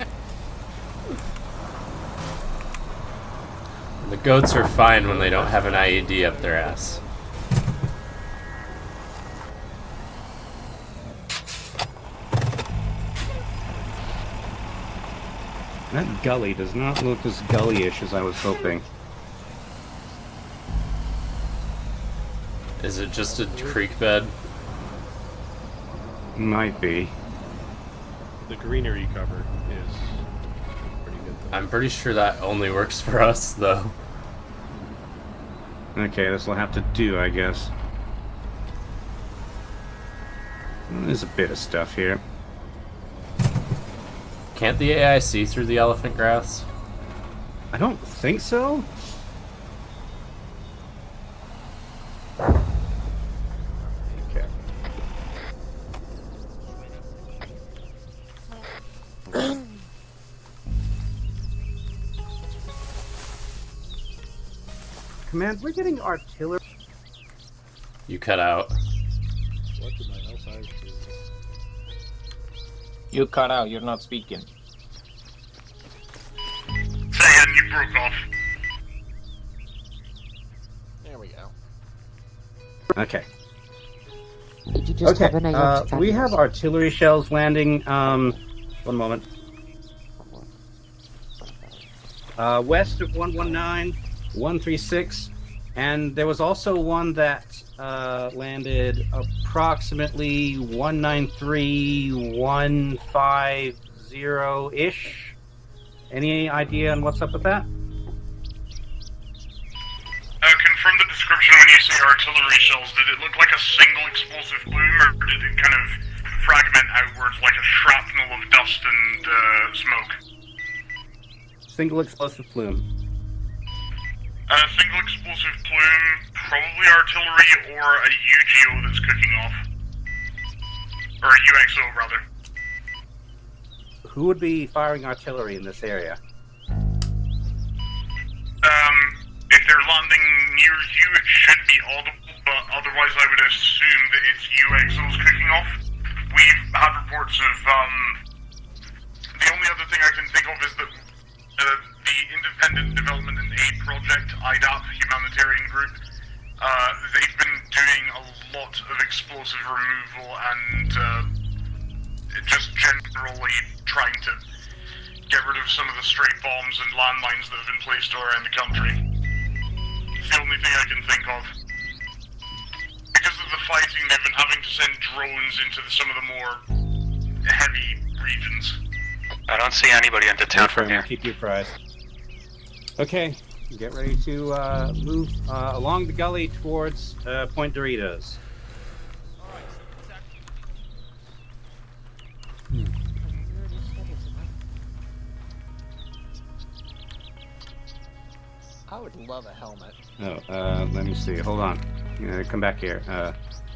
The goats are fine when they don't have an IED up their ass.
That gully does not look as gully-ish as I was hoping.
Is it just a creek bed?
Might be.
The greenery cover is pretty good though.
I'm pretty sure that only works for us, though.
Okay, this will have to do, I guess. There's a bit of stuff here.
Can't the AI see through the elephant grass?
I don't think so. Okay. Command, we're getting artillery.
You cut out.
What did my L5 do?
You cut out, you're not speaking.
Say it, you broke off.
There we go.
Okay.
Did you just have an
we have artillery shells landing, one moment. West of 119, 136, and there was also one that landed approximately 193, 150-ish. Any idea on what's up with that?
Confirm the description when you say artillery shells. Did it look like a single explosive plume, or did it kind of fragment outwards like a shrapnel of dust and smoke?
Single explosive plume.
Single explosive plume, probably artillery or a UGO that's cooking off. Or a UXO, rather.
Who would be firing artillery in this area?
If they're landing near you, it should be audible, but otherwise I would assume that it's UXOs cooking off. We've had reports of, the only other thing I can think of is that the Independent Development and Aid Project, IDAP, humanitarian group, they've been doing a lot of explosive removal and just generally trying to get rid of some of the stray bombs and landmines that have been placed around the country. It's the only thing I can think of. Because of the fighting, they've been having to send drones into some of the more heavy regions.
I don't see anybody into town from here.
Keep you apprised. Okay, get ready to move along the gully towards Point Doritos.
I would love a helmet.
Oh, let me see. Hold on. Come back here.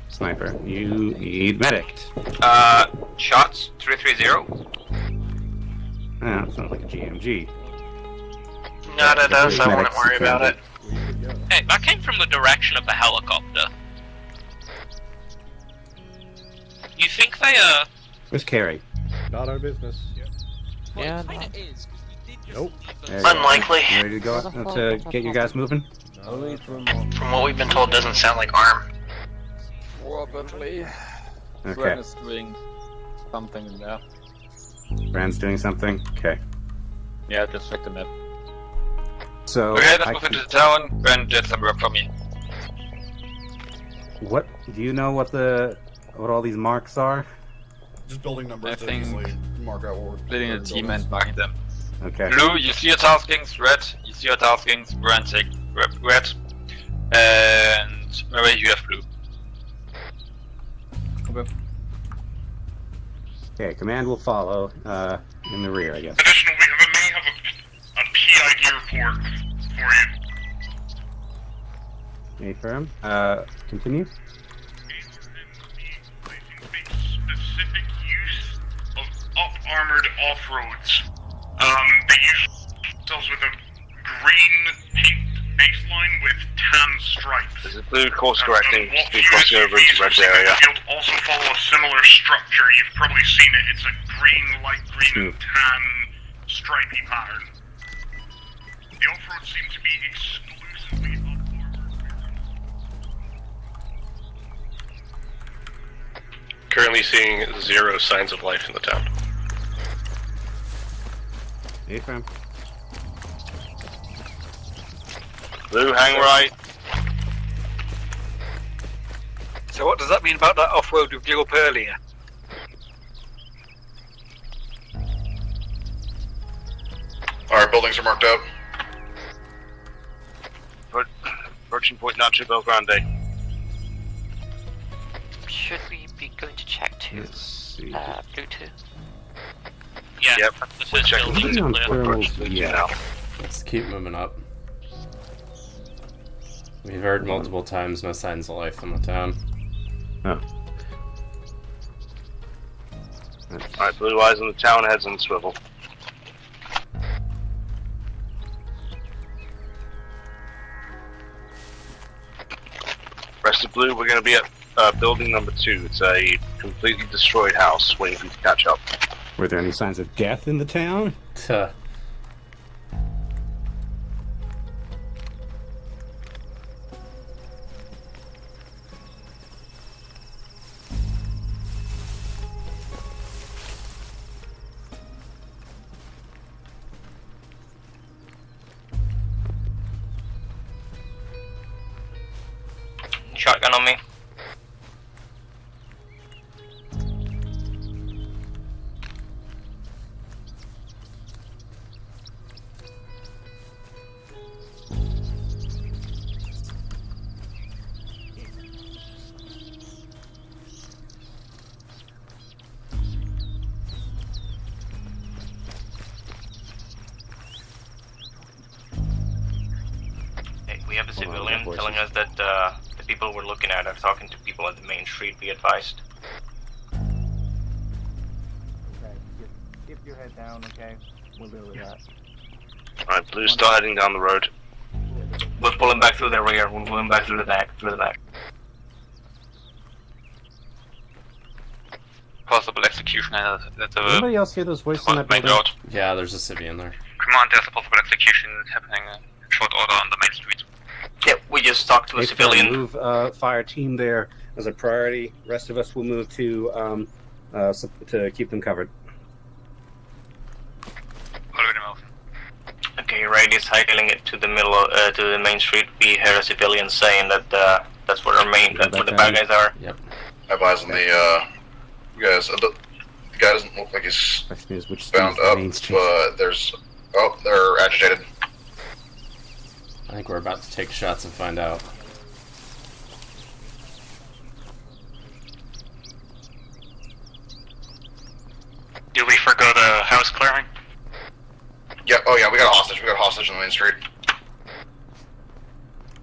Sniper, you need medic.
Shots 330.
Yeah, it's not like a GMG.
Not at us, I wouldn't worry about it.
Hey, that came from the direction of the helicopter. You think they,
Where's Carrie?
Not our business.
Yeah,
It kinda is, because we did just
Nope.
There you go.
Unlikely.
You ready to go to get you guys moving?
From what we've been told, doesn't sound like ARM.
Probably.
Okay.
Glenn is doing something in there.
Brand's doing something? Okay.
Yeah, just check the map.
So,
Okay, let's move into the town. Brand did some work for me.
what do you know what all these marks are?
Just building numbers
I
to
think
easily mark out what we're
Leading a team and marking them.
Okay.
Blue, you see your taskings. Red, you see your taskings. Brand, take red. And Mary, you have blue.
Okay, command will follow in the rear, I guess.
Additional, we may have a PID report for you.
Affirm. Continue.
Specific use of up-armored off-roads. They use themselves with a green paint baseline with tan stripes.
This is blue course correcting.
What
Be crossing over into red area.
field also follow a similar structure. You've probably seen it. It's a green, light green, and tan stripy pattern. The off-roads seem to be exclusively
Currently seeing 0 signs of life in the town.
Affirm.
Blue, hang right.
So what does that mean about that off-road we blew up earlier?
Alright, buildings are marked out.
Approaching point Nacho Bel Grande.
Should we be going to check to Blue 2?
yeah,
Yep,
this
we're
is
checking
building
on
clear.
thermals, yeah.
Let's keep moving up. We've heard multiple times no signs of life in the town.
Oh.
Alright, blue eyes on the town, heads on the swivel. Rest of blue, we're going to be at building number 2. It's a completely destroyed house waiting for you to catch up.
Were there any signs of death in the town?
Shotgun on me. Hey, we have a civilian telling us that the people we're looking at are talking to people at the main street, be advised.
Okay, keep your head down, okay? We'll deal with that.
Alright, blue's still heading down the road.
We're pulling back through the rear, we're pulling back through the back,
Possible execution at the
Anybody else hear those voices in that
main
building?
road.
Yeah, there's a civvy in there.
Command, there's a possible execution happening in short order on the main street.
Yeah, we just talked to a
Affirm.
civilian.
Move fire team there as a priority. Rest of us will move to keep them covered.
Already moved.
Okay, right is hightailing it to the middle of, to the main street. We heard a civilian saying that that's where that's where the bad guys are.
Yep.
I have eyes on the guys. The guy doesn't look like he's
Question is which
bound
street is
up,
Main Street?
but there's they're agitated.
I think we're about to take shots and find out.
Did we forgo the house clearing?
Yeah. Oh yeah, we got a hostage. We got a hostage on the main street.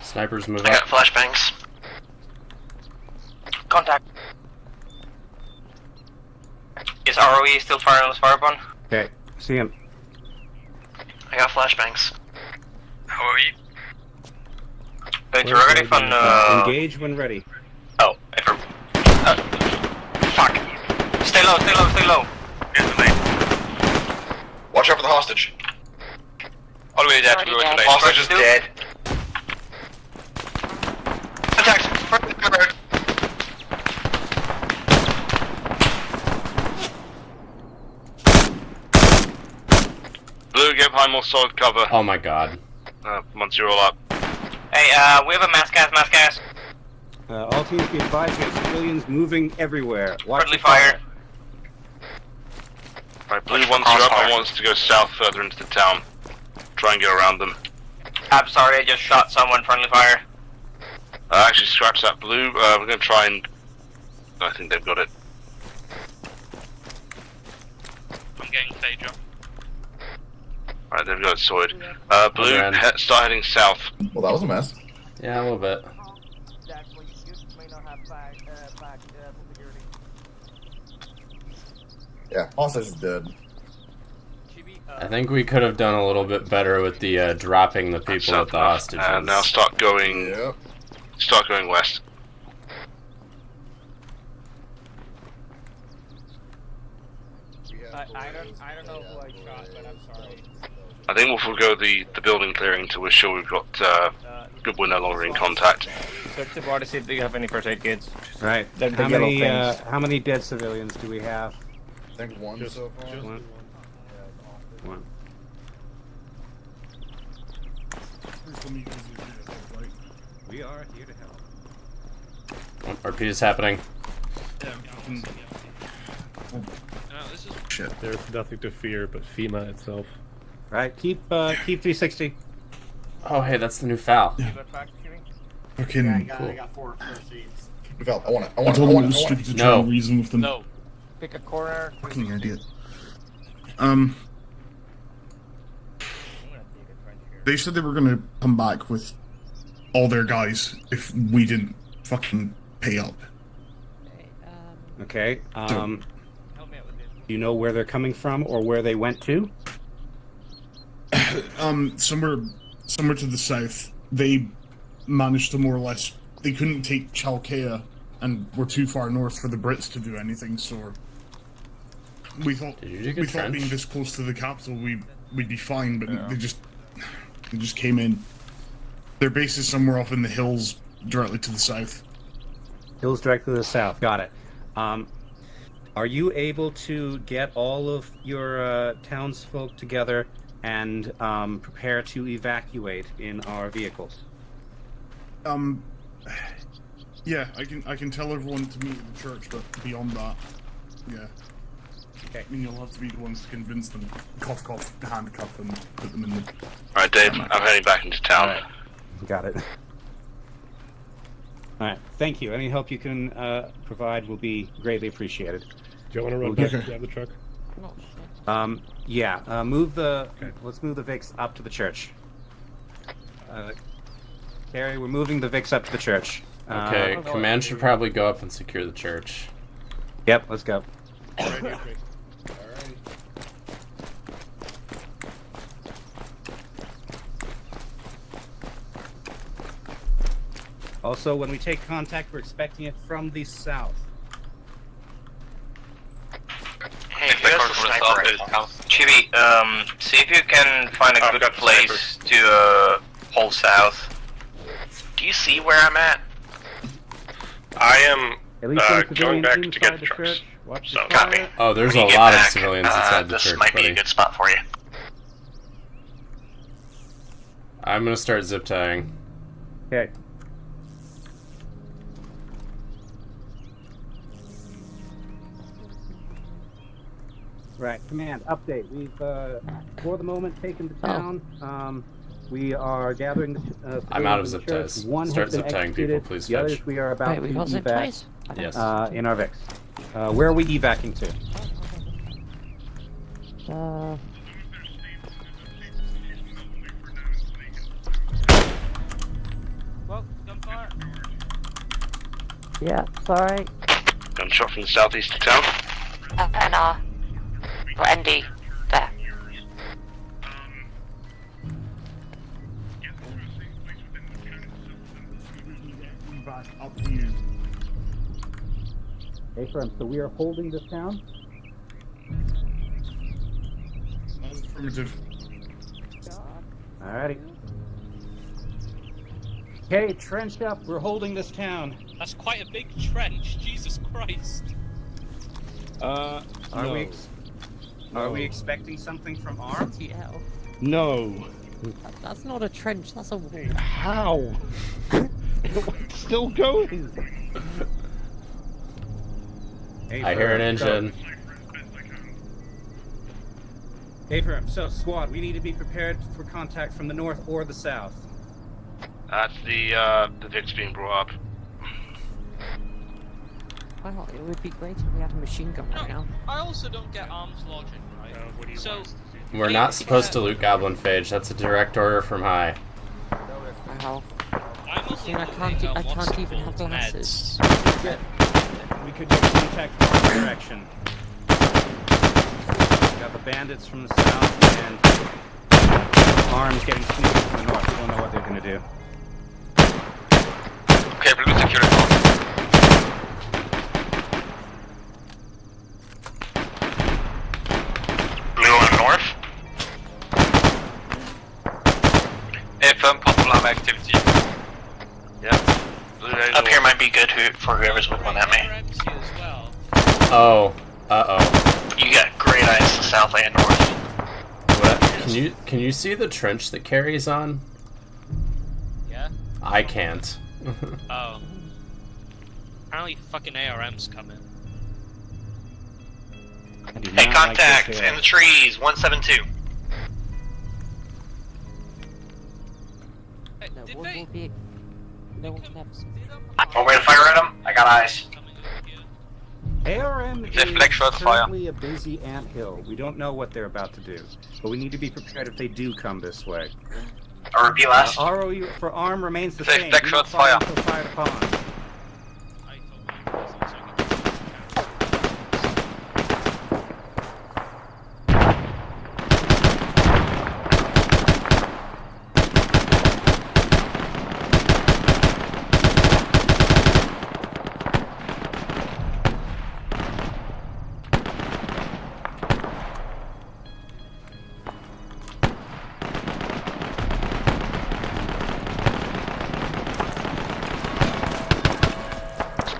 Snipers move
I
up.
got flashbangs.
Contact. Is ROE still firing on the firebomb?
Okay, see him.
I got flashbangs.
How are you?
Interrogative on,
engage when ready.
Oh, fuck. Stay low, stay low, stay low.
Watch out for the hostage.
Already dead.
Hostage is dead.
Attacks.
Blue, get behind more solid cover.
Oh my god.
Once you're all up.
Hey, we have a mass gas.
All teams be advised, we have civilians moving everywhere. Watch
Friendly
the fire.
Alright, Blue, once you're up, I want us to go south further into the town. Try and get around them.
I'm sorry, I just shot someone. Friendly fire.
Actually, scratch that, Blue. We're gonna try and... I think they've got it.
I'm getting Phaedra.
Alright, they've got it sorted. Blue, start heading south.
Well, that was a mess.
Yeah, a little bit.
Yeah, hostage is dead.
I think we could have done a little bit better with the dropping the people with the hostages.
And now start going... Start going west.
I don't know who I shot, but I'm sorry.
I think we'll forgo the building clearing until we're sure we've got good. We're no longer in contact.
Search the body, see if you have any first aid kits.
Right.
The
How
yellow
many,
things.
how many dead civilians do we have?
I think one so far.
One. One. We are here to help.
RP is happening.
Shit. There's nothing to fear but FEMA itself.
Right, keep 360.
Oh, hey, that's the new foul.
Fucking
I
cool.
got 4 first aids. I want it. I
I
want it.
told
I
them it
want
was
it.
stupid to try and reason with them.
No. Pick a corner.
Fucking idiot. They said they were gonna come back with all their guys if we didn't fucking pay up.
Okay. Do you know where they're coming from or where they went to?
Somewhere to the south. They managed to more or less. They couldn't take Chalkea, and were too far north for the Brits to do anything. So we thought being this close to the capital, we'd be fine. But they just came in. Their base is somewhere off in the hills, directly to the south.
Hills directly to the south. Got it. Are you able to get all of your townsfolk together and prepare to evacuate in our vehicles?
Yeah, I can tell everyone to meet at the church, but beyond that, yeah.
Okay.
I mean, you'll have to be the ones to convince them. Cough, cough, handcuff them, put them in the...
Alright, Dave, I'm heading back into town.
Right. Got it. Alright, thank you. Any help you can provide will be greatly appreciated.
Do you want to run back and grab the truck?
Yeah, move the... Let's move the Vix up to the church. Carrie, we're moving the Vix up to the church.
Okay, command should probably go up and secure the church.
Yep, let's go. Also, when we take contact, we're expecting it from the south.
Hey, where's the sniper rifle?
Chibi, see if you can find a good place to hold south.
Do you see where I'm at?
I am
going
going back to get the trucks.
So, copy.
Oh, there's
When
a
you get
lot of
back,
civilians inside the
this
church,
might be
buddy.
a good spot for you.
I'm gonna start zip tying.
Okay. Right, command, update. We've, for the moment, taken the town. We are gathering the
I'm out of zip
church.
ties.
One
Start
has been
zip tying people,
executed.
please
The others
fetch.
we are about
Wait, we
to
got zip
evac
ties?
Yes.
in our Vix. Where are we evacing to?
Well, gunfire.
Yeah, sorry.
Gunshot from the southeast of town.
NR. Or ND. There.
back up to you.
Hey, firm, so we are holding this town?
That's affirmative.
Alrighty. Okay, trenched up. We're holding this town.
That's quite a big trench. Jesus Christ.
Are
No.
we expecting something from ARM?
TL.
No.
That's not a trench, that's a wall.
How? It's still going.
Hey,
I hear an engine.
Hey, firm. So, squad, we need to be prepared for contact from the north or the south.
That's the Vic's being brought up.
Well, it would be great if we had a machine gun right now.
I also don't get arms logic, right? So,
We're not supposed to loot Goblin Phage. That's a direct order from high.
Wow.
I'm
See, I can't even have glasses.
We could get contact from our direction. We got the bandits from the south and ARM's getting sneaky from the north. We don't know what they're gonna do.
Okay, blue secure it.
Blue on north.
FM pottelarm activity. Yeah.
Up here might be good for whoever's whipping at me.
Oh. Uh-oh.
You got great eyes to south and north.
What? Can you see the trench that Carrie's on?
Yeah?
I can't.
Oh. Apparently fucking ARM's coming.
Hey, contact in the trees, 172.
No, we'll be... No one can ever see.
Want me to fire at them? I got eyes.
ARM is
Deflect shots, fire.
currently a busy anthill. We don't know what they're about to do, but we need to be prepared if they do come this way.
I'll repeat last.
ROU for ARM remains the same.
Deflect
Do not
shots, fire.
until fired upon.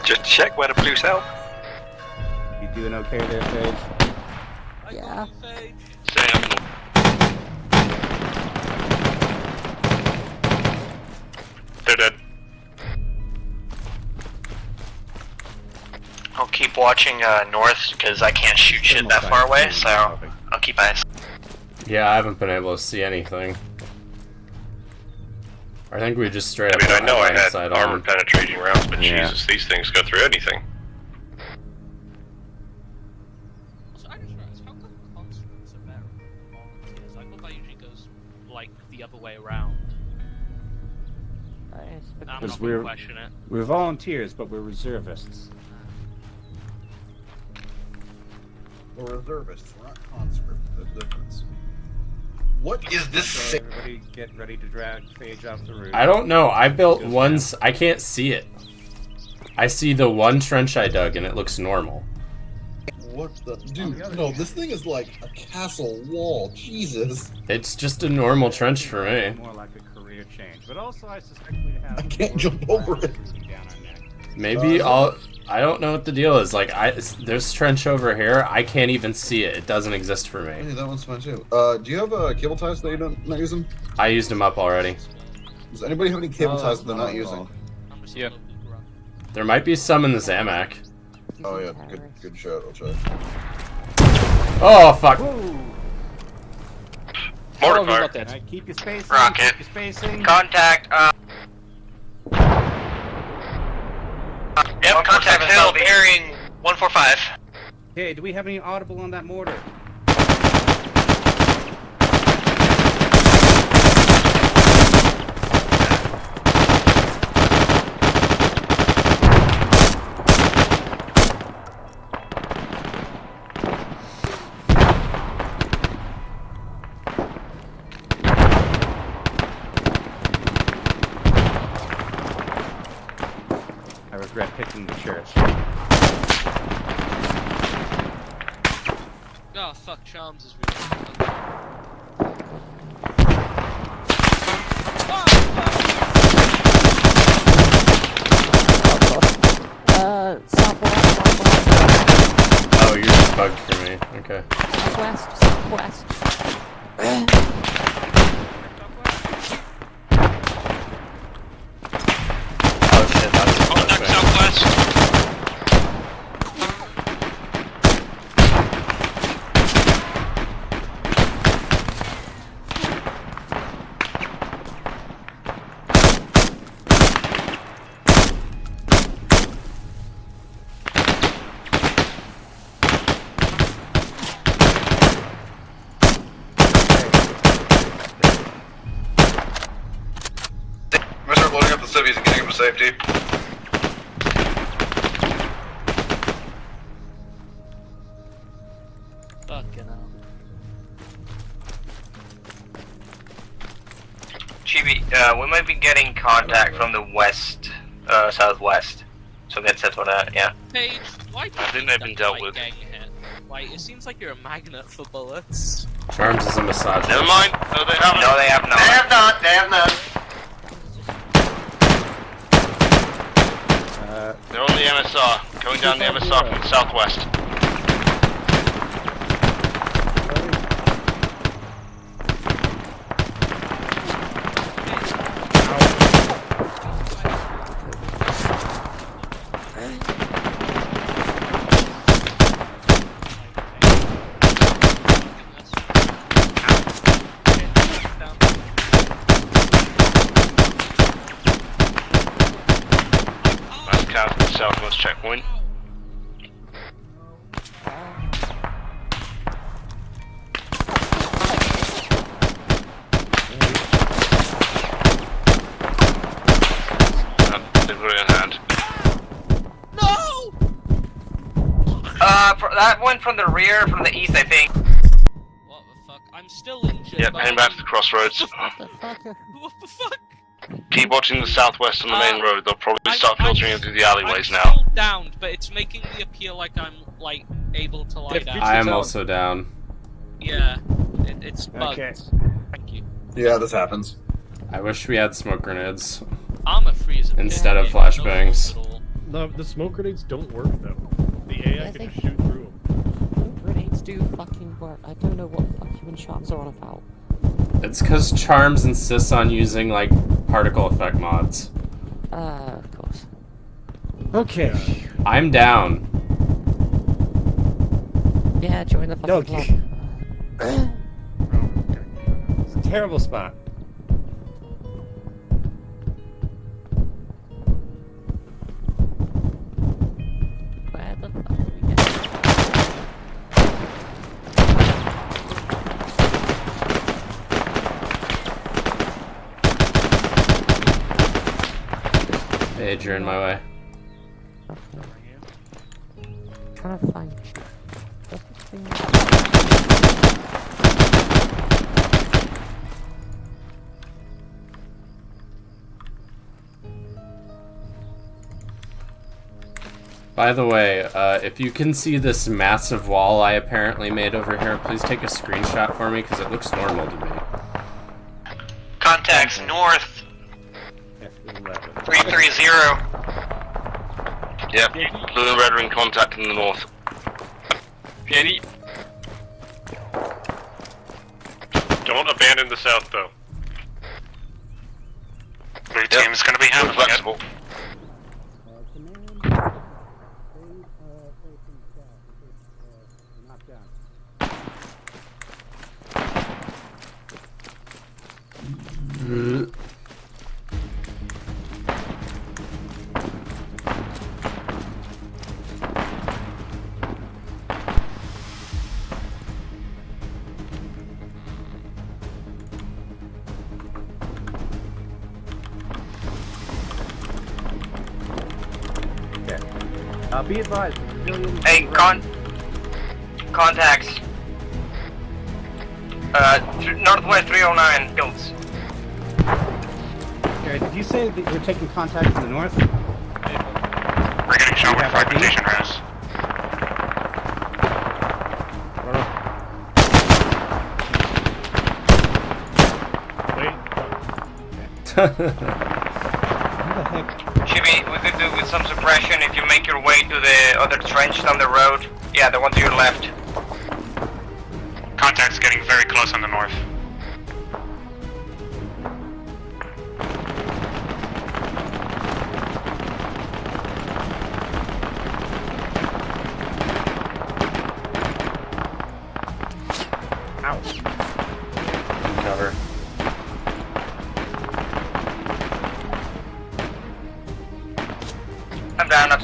Just check where the blue's out.
You doing okay there, Sage?
Yeah.
They're dead.
I'll keep watching north because I can't shoot shit that far away, so I'll keep eyes.
Yeah, I haven't been able to see anything. I think we just straight up.
I know I had
side
armor
on.
penetrating rounds, but
Yeah.
Jesus, these things go through anything.
So I just realized, how come conscripts are better than volunteers? I thought that usually goes, like, the other way around. I'm not
Because
gonna question it.
we're volunteers, but we're reservists.
We're reservists, we're not conscripts. There's a difference. What is this?
So everybody get ready to drag Phage off the roof.
I don't know. I built ones. I can't see it. I see the one trench I dug, and it looks normal.
What the dude? No, this thing is like a castle wall. Jesus.
It's just a normal trench for me.
More like a career change, but also I suspect we have.
I can't jump over it.
Maybe I'll. I don't know what the deal is. Like, there's trench over here. I can't even see it. It doesn't exist for me.
Hey, that one's fine too. Do you have cable ties that you're not using?
I used them up already.
Does anybody have any cable ties that they're not using?
Yeah.
There might be some in the Zamak.
Oh yeah, good shot. I'll check.
Oh fuck!
Mortar fire.
Alright, keep your spacing.
Rocket.
Keep your spacing.
Contact. Yep, contact Hill bearing 145.
Hey, do we have any audible on that mortar? regret picking the church.
Oh fuck, Charms is really.
Southwest.
Oh, you're just bugged for me. Okay.
Southwest.
Oh shit, that's the
Contact
way.
southwest.
I'm gonna start loading up the civvies and getting them to safety.
Fucking hell.
Chibi, we might be getting contact from the west, southwest. So get set for that, yeah.
Paige, why do you
I think they've been dealt with.
gang hit? Like, it seems like you're a magnet for bullets.
Charms is a misogynist.
Never mind. No, they haven't.
No, they have not.
They have not. They have not.
They're on the MSR. Going down the MSR from the southwest. That's count the southwest checkpoint. Delivery in hand.
No!
That went from the rear, from the east, I think.
What the fuck? I'm still injured.
Yep,
but
heading back to the crossroads.
What the fuck?
Keep watching the southwest on the main road. They'll probably start filtering in through the alleyways
I'm
now.
still downed, but it's making me appear like I'm, like, able to lie down.
I am also down.
Yeah, it's bugged.
Okay.
Thank you.
Yeah, this happens.
I wish we had smoke grenades
Armor freeze
instead of
no
flashbangs.
fools at all.
No, the smoke grenades don't work though. The AI
Yeah,
can
they-
just shoot through them.
Grenades do fucking work. I don't know what the fuck you and Charms are on about.
It's because Charms insists on using, like, particle effect mods.
Of course.
Okay.
I'm down.
Yeah, join the fucking
Okay.
club.
It's a terrible spot.
Where the fuck are we getting?
Paige, you're in my way.
Trying to find you. What's this thing?
By the way, if you can see this massive wall I apparently made over here, please take a screenshot for me, because it looks normal to me.
Contacts north. 330.
Yep, blue and red are in contact in the north.
Penny. Don't abandon the south, though.
Blue team's gonna be handling
flexible.
Be advised, civilians.
Hey, contacts. Northwest 309 Hills.
Okay, did you say that you're taking contact from the north?
Watch out where fragmentation has.
Should we could do with some suppression if you make your way to the other trench down the road. Yeah, the one to your left.
Contact's getting very close on the north.
Cover.
I'm down up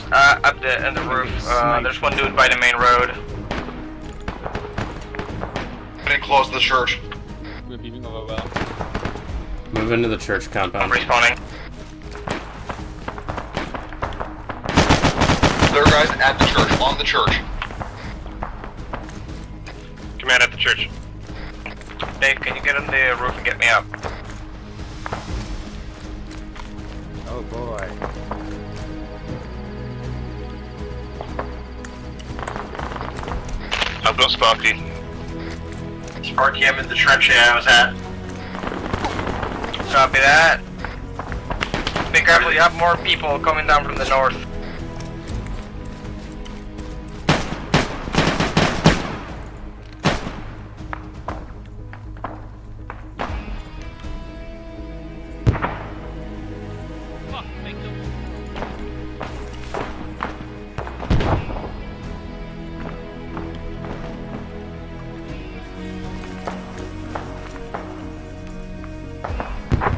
in the roof. There's one dude by the main road.
Getting close to the church.
We're beating over well.
Move into the church compound.
I'm respawning.
There are guys at the church, on the church.
Command at the church.
Dave, can you get on the roof and get me up?
Oh boy.
I've got Sparky.
Sparky, I'm in the trench I was at.
Copy that. Be careful, you have more people coming down from the north.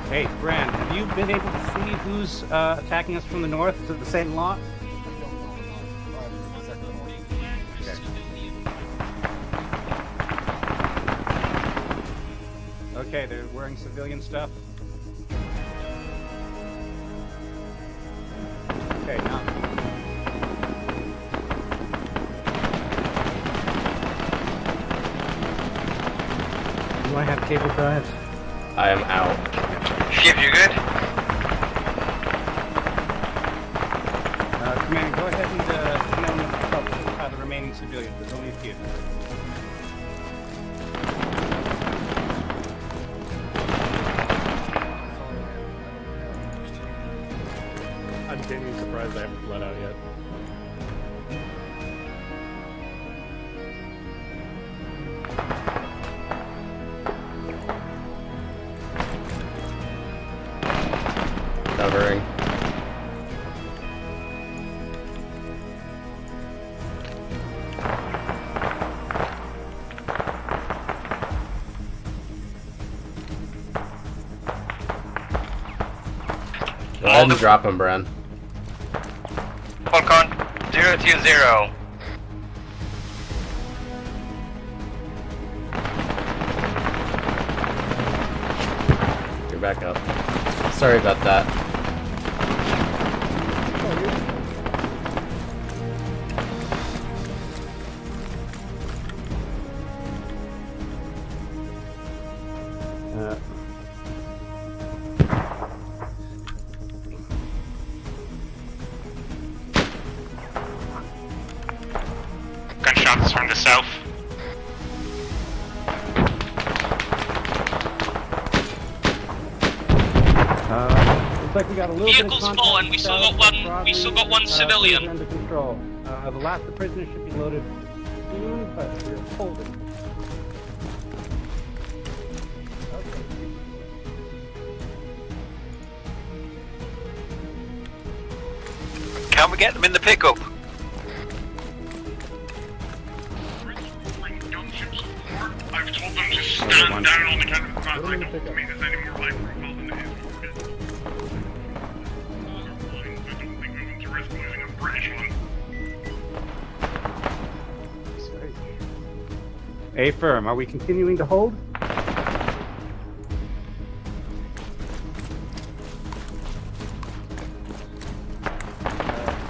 Hey, Bran, have you been able to see who's attacking us from the north? Is it the same lot? Okay, they're wearing civilian stuff. Okay, now. Do I have cable drives?
I am out.
Shiv, you good?
Commander, go ahead and help the remaining civilians. There's only a few.
I'm genuinely surprised I haven't let out yet.
Covering. Go ahead and drop him, Bren.
Falcon, 020.
You're back up. Sorry about that.
Gunshots from the south.
Looks like we got a little
Vehicle's
bit of
full, and we still got one. We still got one civilian.
Under control. The last of the prisoners should be loaded soon, but we're holding.
Can we get them in the pickup?
I've told them to stand down on the count of 5. I don't think there's any more high profile than there is. I don't think we want to risk losing a British one.
A firm, are we continuing to hold?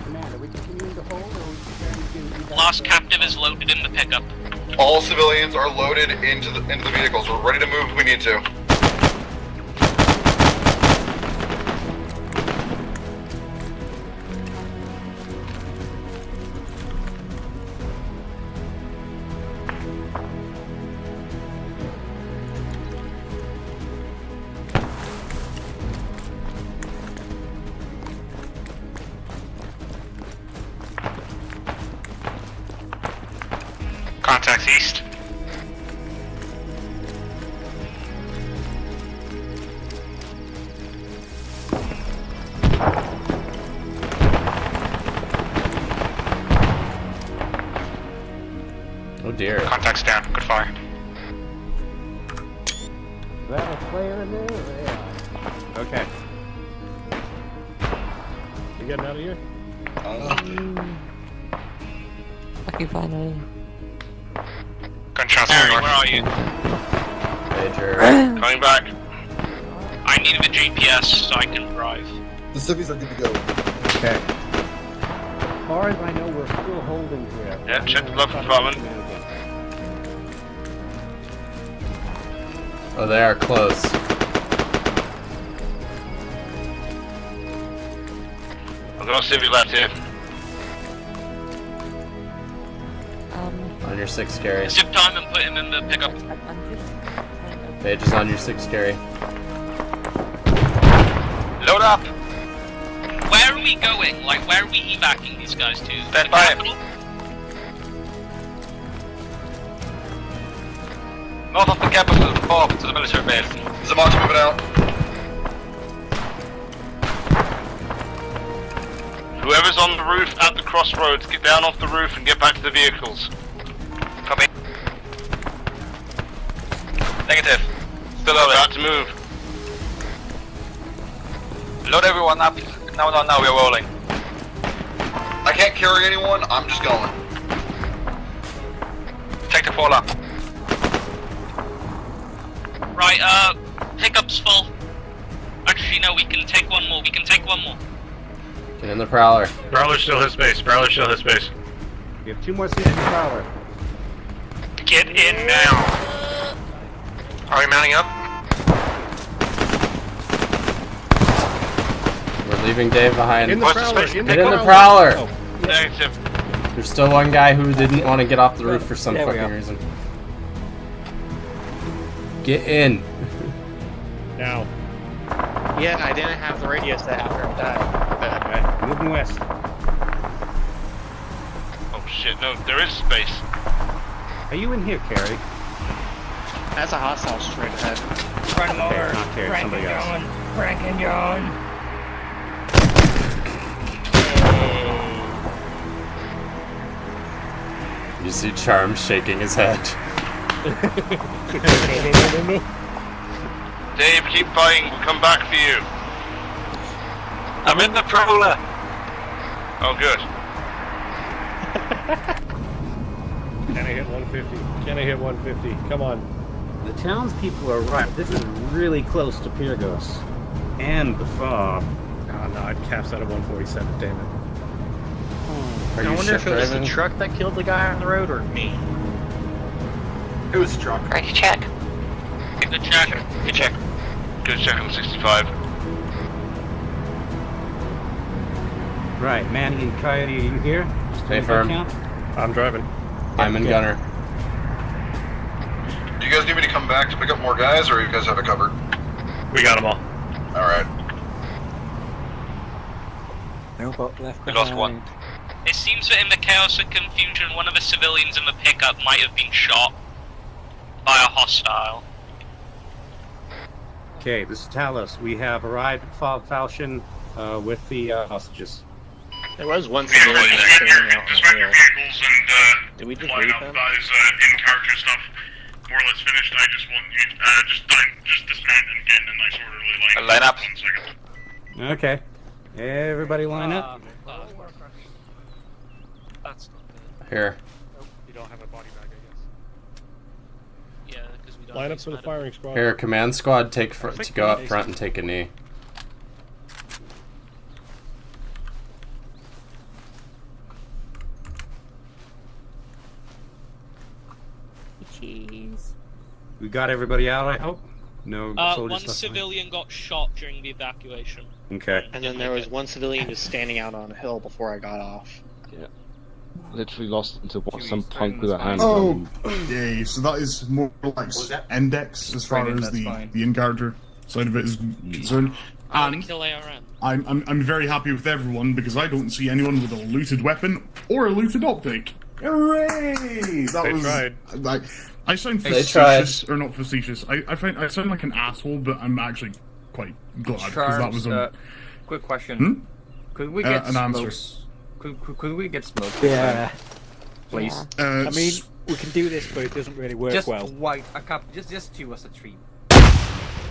Commander, are we continuing to hold, or are we preparing to do
Last captive is loaded in the pickup.
All civilians are loaded into the vehicles. We're ready to move if we need to.
Contacts east.
Oh dear.
Contacts down. Good fire.
That a player in there? Yeah. Okay.
You getting out of here?
Okay, finally.
Gunshots
Harry,
north.
where are you?
Major.
Coming back. I need a GPS so I can drive.
The civvies are good to go.
Okay. As far as I know, we're still holding here.
Yeah, check the glove compartment.
Oh, they are close.
I've got a civvy left here.
On your 6 carry.
Zip time and put him in the pickup.
Page is on your 6 carry.
Load up!
Where are we going? Like, where are we evacuating these guys to?
Stand by. North of the capital, Bob, to the military base.
Zamon's moving out.
Whoever's on the roof at the crossroads, get down off the roof and get back to the vehicles.
Copy. Negative. Still
About
loaded.
to move.
Load everyone up. No, we're rolling.
I can't carry anyone, I'm just going.
Take the fall up.
Right, pickup's full. Actually, no, we can take one more.
Get in the Prowler.
Prowler still has space.
We have 2 more seats in the Prowler.
Get in now. Are we mounting up?
We're leaving Dave behind.
In the Prowler.
Get in the Prowler!
Oh.
Negative.
There's still one guy who didn't want to get off the roof for some fucking reason. Get in.
Now.
Yeah, I didn't have the radio set after I died.
Alright, moving west.
Oh shit, no, there is space.
Are you in here, Carrie?
That's a hostile straight ahead.
Run more. Not Carrie, somebody else.
Frank and John.
You see Charm shaking his head.
No. Dave, keep fighting. We'll come back for you.
I'm in the Prowler.
Oh, good.
Can I hit 150? Come on.
The townspeople are right. This is really close to Pyrgos. And the fog.
Oh no, I'd caps out at 147, damn it.
I wonder if it was the truck that killed the guy on the road or me.
It was a truck.
Ready to check. Good check.
Good check.
Good check on 65.
Right, Manny and Coyote, are you here?
Stay firm.
I'm driving.
I'm in gunner.
Do you guys need me to come back to pick up more guys, or you guys have it covered?
We got them all.
Alright.
No boat left
We lost one.
It seems that in the chaos and confusion, one of the civilians in the pickup might have been shot by a hostile.
Okay, this is Talos. We have arrived at Falchion with the hostages.
There was one civilian standing out on the hill.
Vehicles and
Did we just
line
leave
up
them?
those in-character stuff more or less finished. I just want you just dismount and get in a nice orderly line.
Line up.
1 second.
Okay. Everybody line up.
That's not good.
Here.
You don't have a body bag, I guess.
Yeah, because we don't.
Line up for the firing squad.
Here, command squad, to go up front and take a knee.
Cheese.
We got everybody out, I hope? No soldiers
One
left
civilian got shot during the evacuation.
behind? Okay.
And then there was one civilian just standing out on a hill before I got off.
Yeah. Literally lost into what some punk with a
Oh,
handgun.
okay. So that is more like index as far as the in-character side of it is concerned. And
Kill ARN.
I'm very happy with everyone because I don't see anyone with a looted weapon or a looted optic. Hooray! That
They
was
tried.
like I sound
They tried.
facetious or not facetious. I sound like an asshole, but I'm actually quite glad because that was a
quick question.
Hmm?
Could we get
an answer.
smokes? Could we get smokes?
Yeah.
Please.
I mean, we can do this, but it doesn't really work
Just
well.
white, a cup, just two as a treat.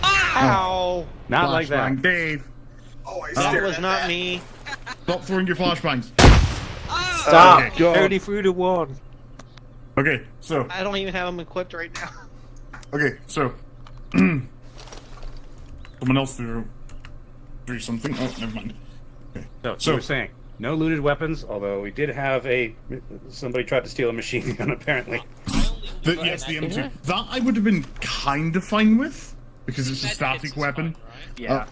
Ow!
Not like that.
Flashbang, Dave.
That was not me.
Stop throwing your flashbangs.
Stop.
Okay.
Only through the one.
Okay, so
I don't even have them equipped right now.
okay, so someone else do something. Oh, never mind. Okay.
So you were saying no looted weapons, although we did have somebody tried to steal a machine gun apparently.
Yes, the M2. That I would have been kind of fine with because it's a static weapon.
Yeah.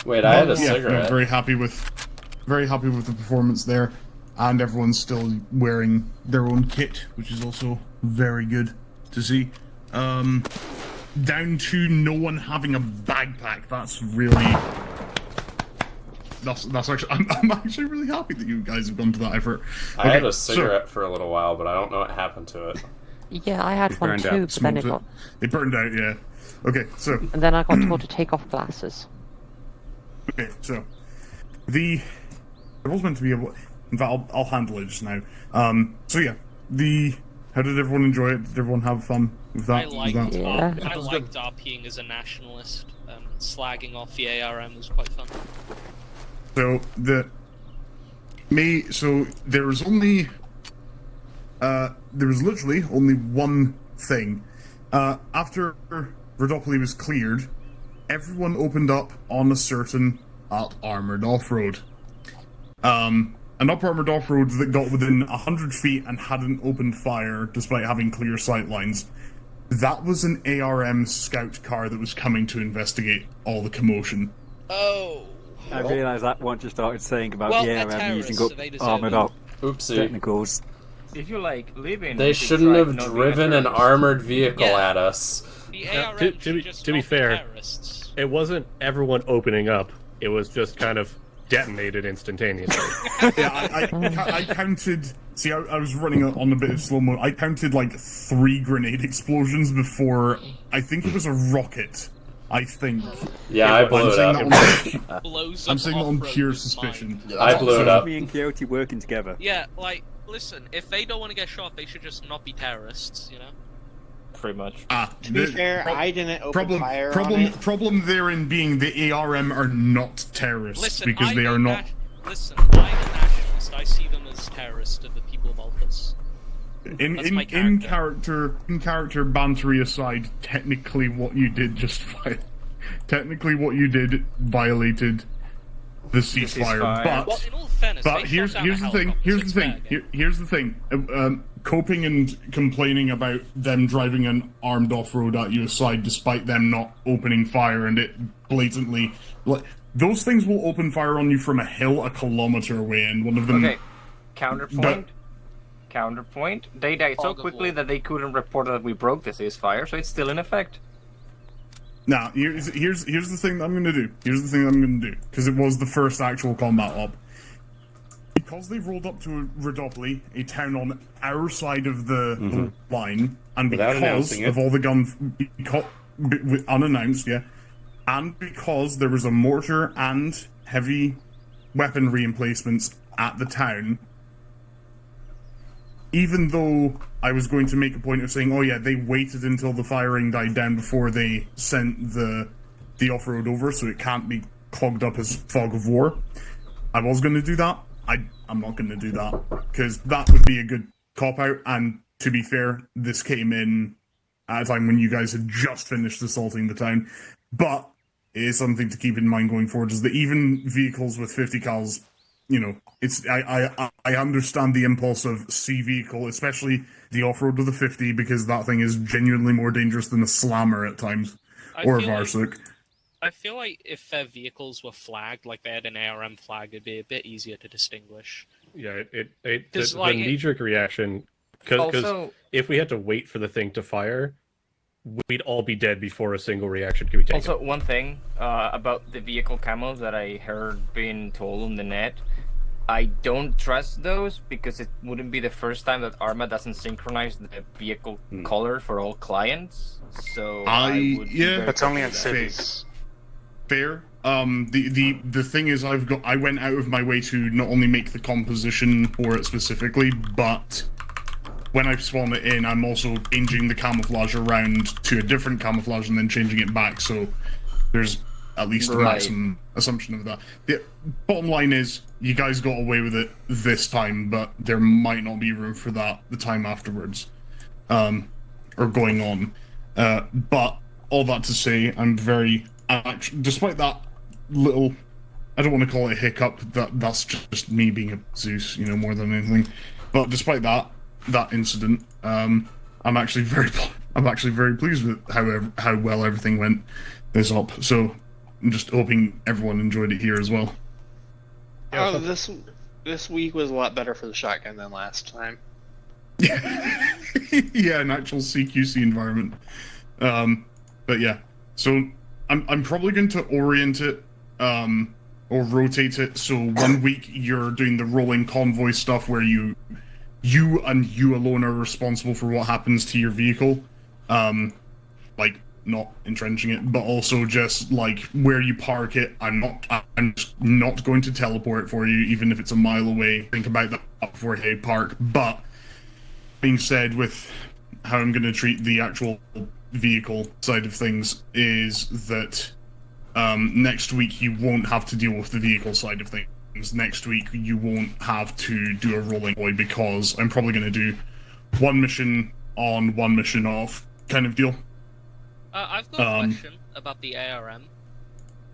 Wait, I had a
yeah,
cigarette.
I'm very happy with the performance there, and everyone's still wearing their own kit, which is also very good to see. Down to no one having a backpack. That's really. That's actually. I'm actually really happy that you guys have gone to that effort.
I had a cigarette for a little while, but I don't know what happened to it.
Yeah, I had one
burned
too,
out.
but then it
Smoked
got...
It burned out, yeah. Okay, so.
And then I got told to take off glasses.
Okay, so there was meant to be in fact, I'll handle it just now. So yeah, how did everyone enjoy it? Did everyone have fun with that?
I liked,
Was that-
I liked RPing as a nationalist. Slagging off the ARM was quite fun.
So there was only there was literally only one thing. After Rhodopoly was cleared, everyone opened up on a certain up-armored off-road. An up-armored off-road that got within 100 feet and hadn't opened fire despite having clear sight lines. That was an ARM scout car that was coming to investigate all the commotion.
Oh.
I realised that once you started saying about
Well,
the
they're
ARM using
terrorists,
up
so they deserve
armoured
it.
up
Oopsie.
technicals.
If you live in,
They shouldn't have driven an armored vehicle at us.
The
Now,
ARM
to
should
be,
just
to be
not be
fair,
terrorists.
it wasn't everyone opening up. It was just kind of detonated instantaneously.
Yeah, I counted. See, I was running on a bit of slow mo. I counted like 3 grenade explosions before. I think it was a rocket. I think.
Yeah, I blew it up.
I'm saying that on pure suspicion.
I blew it up.
Me and Coyote working together.
Yeah, like, listen, if they don't want to get shot, they should just not be terrorists, you know?
Pretty much.
To be fair, I didn't open fire on it.
Problem therein being the ARM are not terrorists
Listen,
because they are not.
Listen, I'm a nationalist. I see them as terrorists to the people of Alphas.
In character bantery aside, technically what you did violated the ceasefire. But
well, in all fairness,
but here's the thing. Here's the thing. Coping and complaining about them driving an armed off-road at you aside, despite them not opening fire and it blatantly, those things will open fire on you from a hill a kilometer away, and one of them.
Okay, counterpoint. They died so quickly that they couldn't report that we broke the ceasefire, so it's still in effect.
Now, here's the thing that I'm gonna do. Because it was the first actual combat op. Because they've rolled up to Rhodopoly, a town on our side of the line, and
Without
because
announcing
of
it.
all the guns unannounced, yeah, and because there was a mortar and heavy weaponry emplacements at the town, even though I was going to make a point of saying, oh yeah, they waited until the firing died down before they sent the off-road over, so it can't be clogged up as fog of war. I was going to do that. I'm not going to do that, because that would be a good cop-out, and to be fair, this came in at a time when you guys had just finished assaulting the town. But it is something to keep in mind going forward, is that even vehicles with 50 cals, you know, it's I understand the impulse of C vehicle, especially the off-road with a 50, because that thing is genuinely more dangerous than a slammer at times, or a Varsuk.
I feel like if their vehicles were flagged, like they had an ARM flag, it'd be a bit easier to distinguish.
Yeah, the
like,
knee-jerk reaction, because
Also-
if we had to wait for the thing to fire, we'd all be dead before a single reaction could be taken.
Also, one thing about the vehicle camo that I heard being told on the net, I don't trust those because it wouldn't be the first time that Arma doesn't synchronize the vehicle color for all clients. So I would be very
That's only in
careful with that.
cities.
Fair. The thing is, I went out of my way to not only make the composition for it specifically, but when I spawn it in, I'm also changing the camouflage around to a different camouflage and then changing it back. So there's at least a maximum assumption of that. The bottom line is, you guys got away with it this time, but there might not be room for that the time afterwards, or going on. But all that to say, I'm very, despite that little, I don't want to call it a hiccup. That's just me being a Zeus, more than anything. But despite that incident, I'm actually very pleased with how well everything went this up. So I'm just hoping everyone enjoyed it here as well.
Oh, this week was a lot better for the shotgun than last time.
Yeah, an actual CQC environment. But yeah, so I'm probably going to orient it, or rotate it. So 1 week you're doing the rolling convoy stuff where you alone are responsible for what happens to your vehicle. Like, not entrenching it, but also just like where you park it. I'm just not going to teleport for you, even if it's a mile away. Think about that before you park. But being said, with how I'm going to treat the actual vehicle side of things, is that next week you won't have to deal with the vehicle side of things. Next week you won't have to do a rolling boy, because I'm probably going to do one mission on, one mission off kind of deal.
I've got a question about the ARM.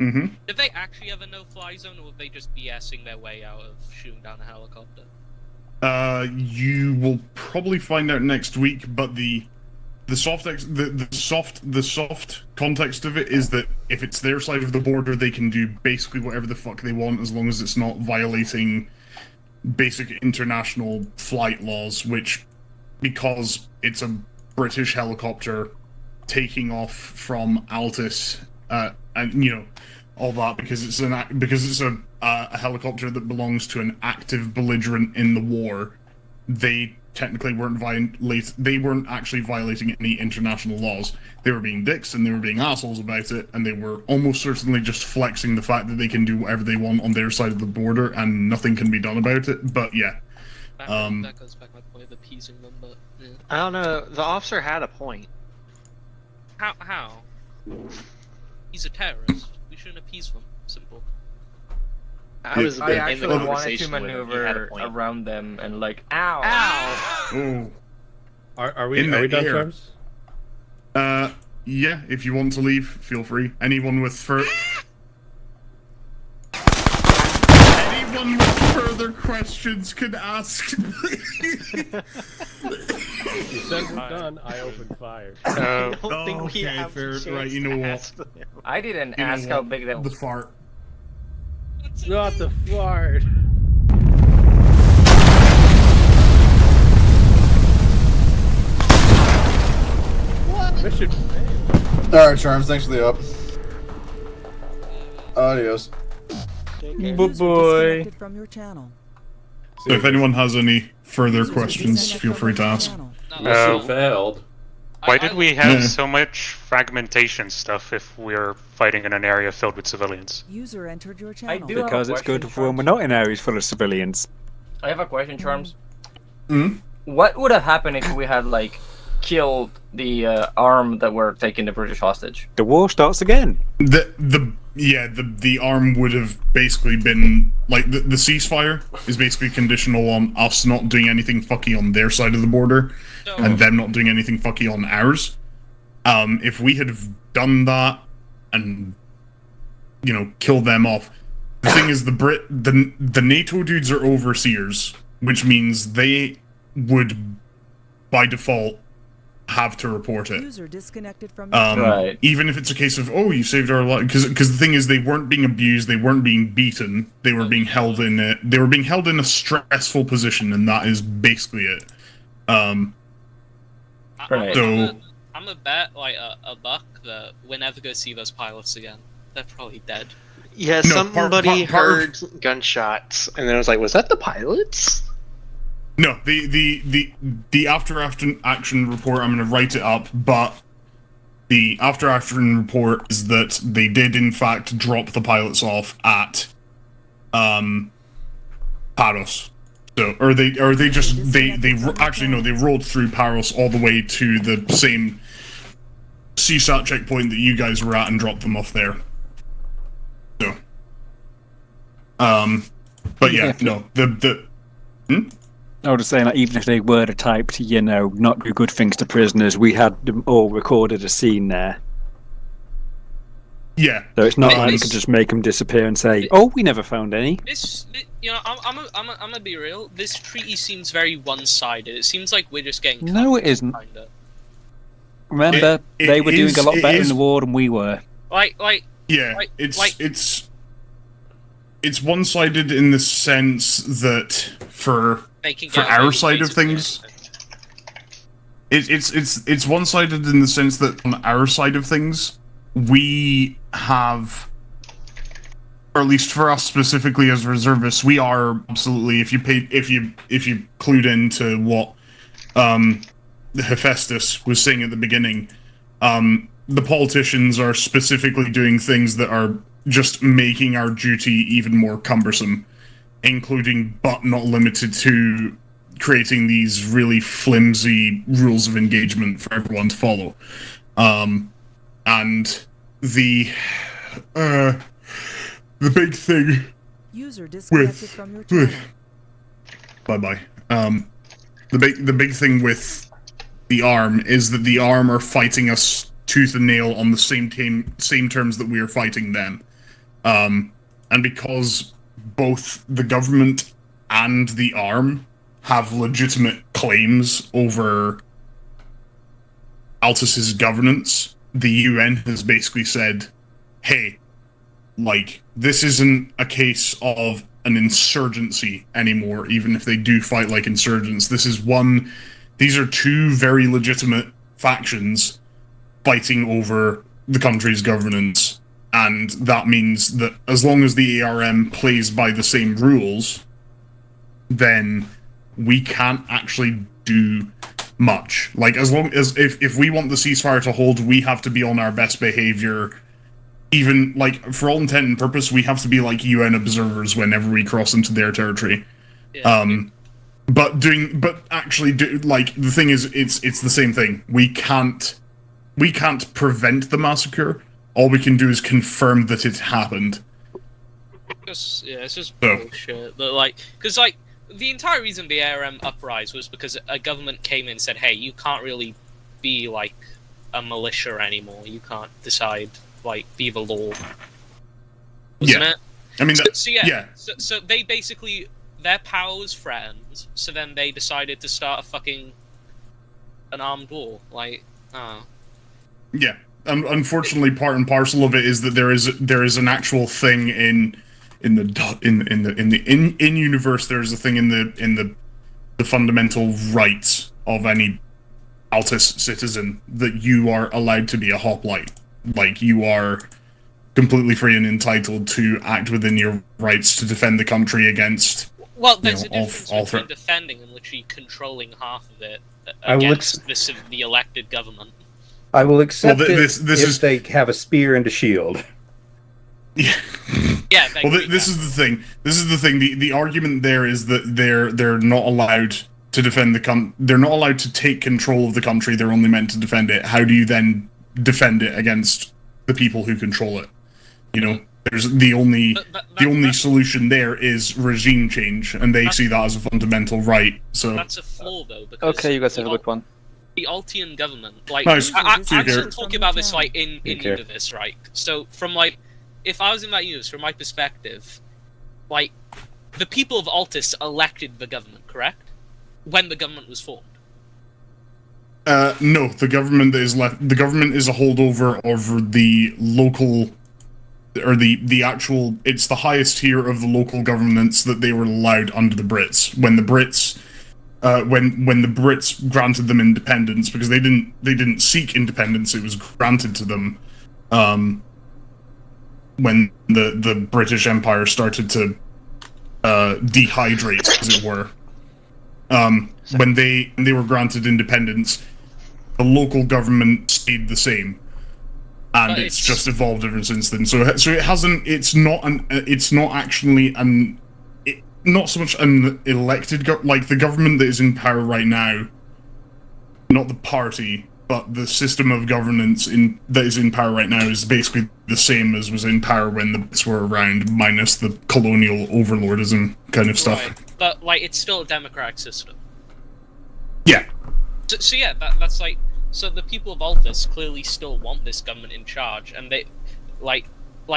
Mm-hmm.
Did they actually have a no-fly zone, or were they just BSing their way out of shooting down a helicopter?
You will probably find out next week, but the soft context of it is that if it's their side of the border, they can do basically whatever the fuck they want, as long as it's not violating basic international flight laws, which, because it's a British helicopter taking off from Altus, and all that, because it's a helicopter that belongs to an active belligerent in the war, they technically weren't actually violating any international laws. They were being dicks and they were being assholes about it, and they were almost certainly just flexing the fact that they can do whatever they want on their side of the border and nothing can be done about it. But yeah,
That goes back to my point of appeasing them, but yeah.
I don't know. The officer had a point.
How? He's a terrorist. We shouldn't appease them. Simple.
I actually wanted to maneuver around them and like, ow!
Ooh.
Are we done, Terms?
Yeah, if you want to leave, feel free. Anyone with further questions can ask.
You said we're done, I opened fire.
I don't think we have
fair.
a chance
Right, you know
to
what?
ask them.
I didn't ask how big that was.
The fart.
Not the fart.
What?
Mission failed.
Alright, Charms, thanks for the up. Adios.
Boy.
From your channel.
So if anyone has any further questions, feel free to ask.
Failed.
Why did we have so much fragmentation stuff if we're fighting in an area filled with civilians?
User entered your channel.
Because it's good when we're not in areas full of civilians.
I have a question, Charms.
Hmm?
What would have happened if we had killed the arm that were taking the British hostage?
The war starts again.
The arm would have basically been the ceasefire is basically conditional on us not doing anything fucky on their side of the border, and them not doing anything fucky on ours. If we had have done that and killed them off, the thing is the NATO dudes are overseers, which means they would by default have to report it.
User disconnected from your
Right.
Even if it's a case of, you saved our life, because the thing is, they weren't being abused, they weren't being beaten, they were being held in a stressful position, and that is basically it.
Right.
So
I'm a bet a buck that we'll never go see those pilots again. They're probably dead.
Yeah,
No,
somebody
part of-
heard gunshots, and then I was like, "Was that the pilots?"
No, the after action report. I'm going to write it up, but the after action report is that they did in fact drop the pilots off at Paros. So, or they actually no, they rolled through Paros all the way to the same CSAT checkpoint that you guys were at and dropped them off there. So, but yeah, no,
I was just saying, like, even if they were the type to, you know, not do good things to prisoners, we had them all recorded a scene there.
Yeah.
So it's not like you could just make them disappear and say, "Oh, we never found any."
You know, I'm gonna be real. This treaty seems very one-sided. It seems like we're just getting.
No, it isn't.
Kinda.
Remember, they were doing a lot better in the war than we were.
Yeah, it's one-sided in the sense that for our side of things, it's one-sided in the sense that on our side of things, we have, or at least for us specifically as reservists, we are absolutely. If you clued into what Hephaestus was saying at the beginning, the politicians are specifically doing things that are just making our duty even more cumbersome, including but not limited to creating these really flimsy rules of engagement for everyone to follow. And the big thing
User disconnected from your channel.
bye. The big thing with the ARM is that the ARM are fighting us tooth and nail on the same terms that we are fighting them. And because both the government and the ARM have legitimate claims over Altus's governance, the UN has basically said, hey, like, this isn't a case of an insurgency anymore, even if they do fight like insurgents. These are two very legitimate factions fighting over the country's governance. And that means that as long as the ARM plays by the same rules, then we can't actually do much. Like, as long as, if we want the ceasefire to hold, we have to be on our best behavior. Even, like, for all intent and purpose, we have to be like UN observers whenever we cross into their territory.
Yeah.
But actually, like, the thing is, it's the same thing. We can't prevent the massacre. All we can do is confirm that it happened.
It's just bullshit. Because the entire reason the ARM uprised was because a government came in and said, "Hey, you can't really be like a militia anymore. You can't decide be the law." Wasn't it?
I mean,
So they basically, their power was threatened. So then they decided to start an armed war.
Yeah. Unfortunately, part and parcel of it is that there is an actual thing in universe. There's a thing in the fundamental rights of any Altus citizen that you are allowed to be a hoplite. Like, you are completely free and entitled to act within your rights to defend the country against.
Well, there's a difference between defending and literally controlling half of it against the elected government.
I will accept if they have a spear and a shield.
Yeah. Well, this is the thing. The argument there is that they're not allowed to defend they're not allowed to take control of the country. They're only meant to defend it. How do you then defend it against the people who control it? You know, there's the only solution there is regime change, and they see that as a fundamental right. So
that's a flaw, though. Because
okay, you guys have a good one.
The Altian government,
I'm
still talking about this in universe, right? So from if I was in that universe, from my perspective, the people of Altus elected the government, correct? When the government was formed.
No, the government is the government is a holdover over the local, or the actual. It's the highest tier of the local governments that they were allowed under the Brits. When the Brits. When the Brits granted them independence, because they didn't seek independence, it was granted to them. when the British Empire started to dehydrate, as it were. When they were granted independence, the local government stayed the same, and it's just evolved ever since then. So it hasn't. It's not actually not so much an elected like the government that is in power right now. Not the party, but the system of governance that is in power right now is basically the same as was in power when the Brits were around, minus the colonial overlordism kind of stuff.
Right. But like, it's still a democratic system.
Yeah.
So yeah, that's like, so the people of Altus clearly still want this government in charge, and they, like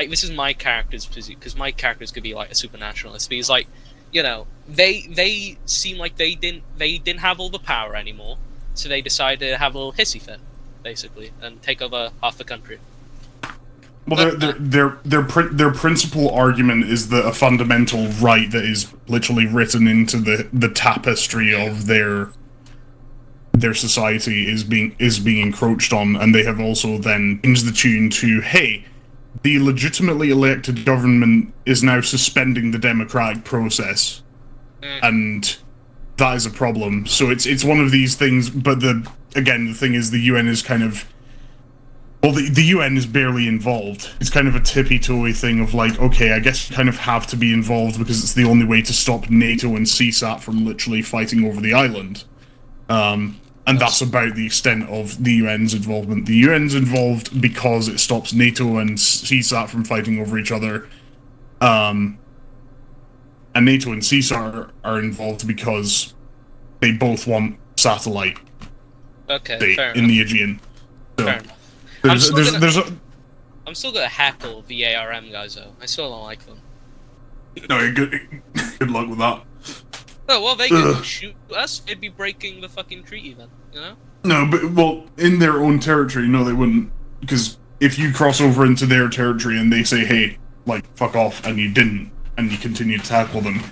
this is my character's position, because my character's could be like a supernaturalist. But he's like, you know, they seem like they didn't have all the power anymore, so they decided to have a little hissy fit, basically, and take over half the country.
Well, their principal argument is that a fundamental right that is literally written into the tapestry of their society is being encroached on, and they have also then changed the tune to, hey, the legitimately elected government is now suspending the democratic process, and that is a problem. So it's one of these things, but the thing is the UN is kind of, well, the UN is barely involved. It's kind of a tippy-toey thing of like, okay, I guess you kind of have to be involved because it's the only way to stop NATO and CSAT from literally fighting over the island. And that's about the extent of the UN's involvement. The UN's involved because it stops NATO and CSAT from fighting over each other. And NATO and CSAT are involved because they both want satellite
fair
in the Aegean. So
fair enough. I'm still gonna heckle the ARM guys though. I still don't like them.
No, good luck with that.
Oh, well, they could shoot us. They'd be breaking the fucking treaty then, you know?
No, but, well, in their own territory, no, they wouldn't. Because if you cross over into their territory and they say, hey, like, fuck off, and you didn't, and you continue to tackle them,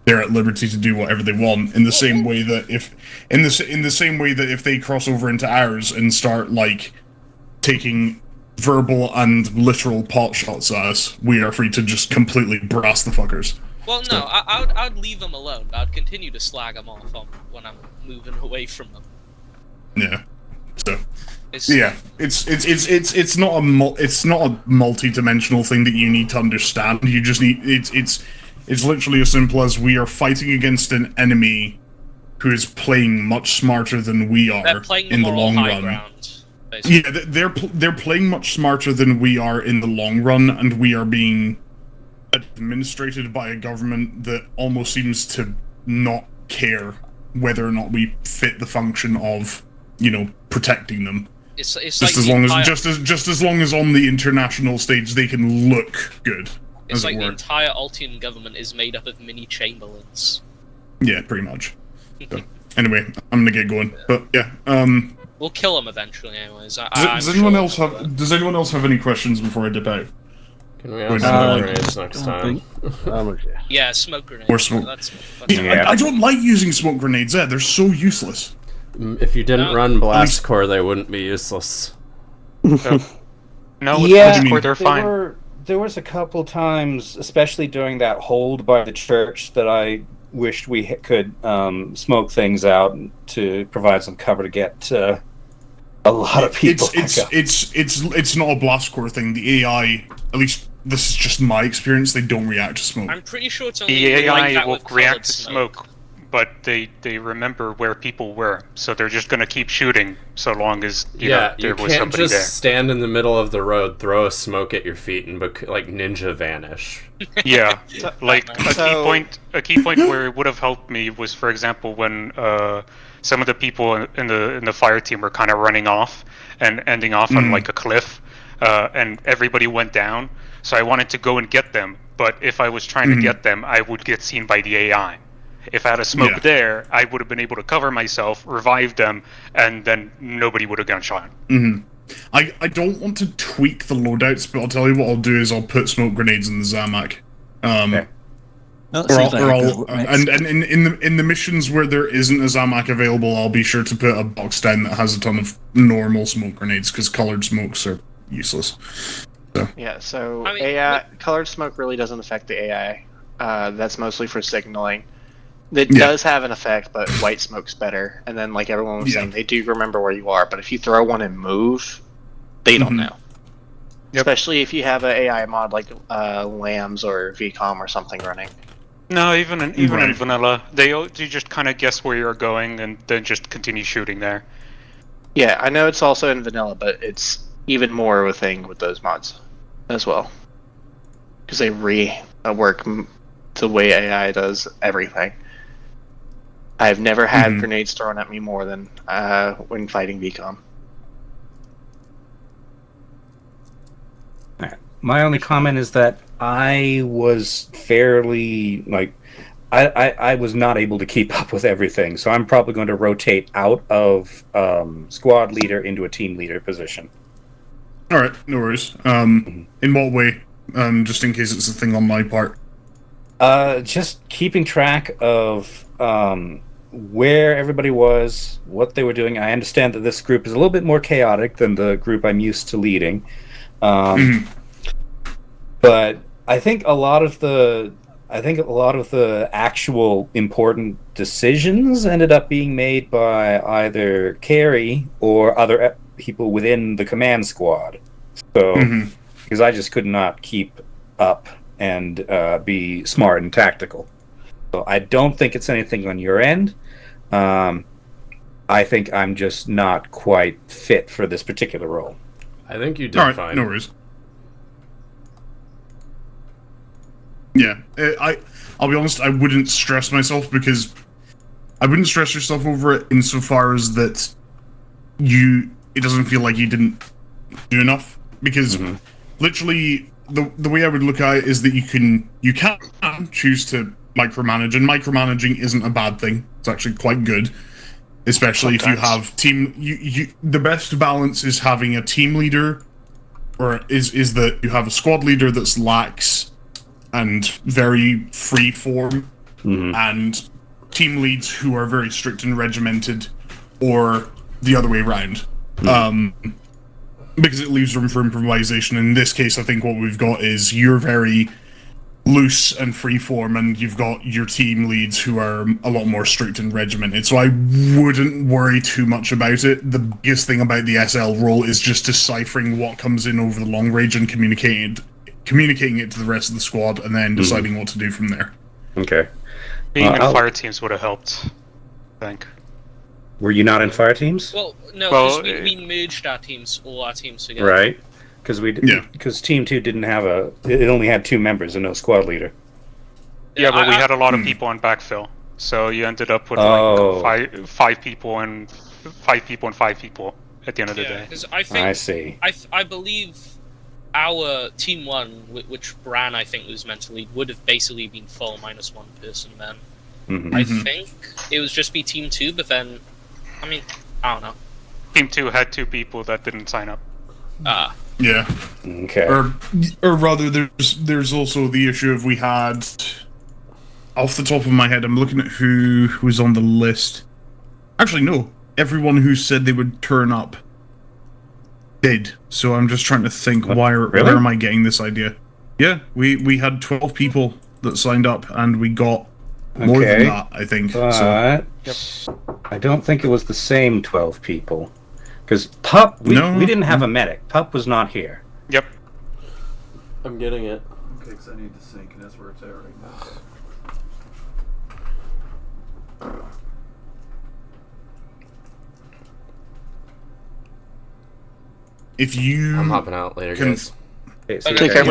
they're at liberty to do whatever they want. In the same way that if they cross over into ours and start, like, taking verbal and literal pot shots at us, we are free to just completely brass the fuckers.
Well, no, I'd leave them alone, but I'd continue to slag them off when I'm moving away from them.
Yeah. So. It's not a multi-dimensional thing that you need to understand. You just need it's literally as simple as we are fighting against an enemy who is playing much smarter than we are in the long run.
Ground,
yeah, they're playing much smarter than we are in the long run, and we are being administrated by a government that almost seems to not care whether or not we fit the function of, you know, protecting them.
It's
just
like
as long as on the international stage they can look good.
It's like the entire Altian government is made up of mini chamberlains.
Yeah, pretty much. So, anyway, I'm gonna get going. But yeah,
we'll kill them eventually, anyways.
Does anyone else have any questions before I dip out?
Can we have smoke grenades next time?
Yeah, smoke grenades.
Or smoke.
That's
I don't like using smoke grenades. They're so useless.
If you didn't run Blast Core, they wouldn't be useless.
No, with
yeah,
Blast Core, they're fine.
There was a couple times, especially during that hold by the church, that I wished we could smoke things out to provide some cover to get a lot of people.
It's not a Blast Core thing. The AI, at least this is just my experience, they don't react to smoke.
I'm pretty sure it's only
The AI
like that
will
with
react to
smoke.
smoke, but they remember where people were, so they're just gonna keep shooting so long as you know there was
can't
somebody
just
there.
stand in the middle of the road, throw a smoke at your feet, and like ninja vanish.
Yeah, like a key point where it would have helped me was, for example, when some of the people in the fire team were kind of running off and ending off on like a cliff, and everybody went down. So I wanted to go and get them, but if I was trying to get them, I would get seen by the AI. If I had a smoke there, I would have been able to cover myself, revive them, and then nobody would have gotten shot.
I don't want to tweak the loadouts, but I'll tell you what I'll do is I'll put smoke grenades in the Zamak. And in the missions where there isn't a Zamak available, I'll be sure to put a box down that has a ton of normal smoke grenades, because colored smokes are useless.
Yeah, so
I mean,
AI colored smoke really doesn't affect the AI. That's mostly for signaling. It
Yeah.
does have an effect, but white smoke's better. And then, like everyone was
Yeah.
saying, they do remember where you are. But if you throw one and move, they don't know. Especially if you have an AI mod like Lambs or VCOM or something running.
No, even in vanilla, you just kind of guess where you're going and then just continue shooting there.
Yeah, I know it's also in vanilla, but it's even more of a thing with those mods as well. Because they rework the way AI does everything. I've never had grenades thrown at me more than when fighting VCOM.
My only comment is that I was fairly, I was not able to keep up with everything, so I'm probably going to rotate out of squad leader into a team leader position.
Alright, no worries. In what way? Just in case it's a thing on my part.
Just keeping track of where everybody was, what they were doing. I understand that this group is a little bit more chaotic than the group I'm used to leading. But I think a lot of the actual important decisions ended up being made by either Carrie or other people within the command squad. So, because I just could not keep up and be smart and tactical. So I don't think it's anything on your end. I think I'm just not quite fit for this particular role.
I think you did fine.
No worries. Yeah, I'll be honest, I wouldn't stress myself because I wouldn't stress yourself over it insofar as that it doesn't feel like you didn't do enough, because literally the way I would look at it is that you can choose to micromanage, and micromanaging isn't a bad thing. It's actually quite good, especially if you have the best balance is having a team leader, or is that you have a squad leader that's lax and very free form, and team leads who are very strict and regimented, or the other way around. Because it leaves room for improvisation. In this case, I think what we've got is you're very loose and free form, and you've got your team leads who are a lot more strict and regimented. So I wouldn't worry too much about it. The biggest thing about the SL role is just deciphering what comes in over the long range and communicating it to the rest of the squad, and then deciding what to do from there.
Okay.
Being in fire teams would have helped, I think.
Were you not in fire teams?
Well, no, because we merged all our teams together.
Right. Because Team 2 didn't have it only had 2 members and no squad leader.
Yeah, but we had a lot of people on backfill, so you ended up with like five people and 5 people and 5 people at the end of the day.
I
see.
I believe our Team 1, which Bran I think was meant to lead, would have basically been full minus 1 person then. I think it was just be Team 2, but then, I mean, I don't know.
Team 2 had 2 people that didn't sign up.
Yeah.
Okay.
Or rather, there's also the issue of we had, off the top of my head, I'm looking at who was on the list. Actually, no. Everyone who said they would turn up did. So I'm just trying to think, where am I getting this idea? Yeah, we had 12 people that signed up, and we got more than that, I think.
But I don't think it was the same 12 people. Because Pup, we didn't have a medic. Pup was not here.
Yep.
I'm getting it.
Okay, because I need to sync, and that's where it's at right now.
If you...
I'm hopping out later, guys.
Okay,
Take care.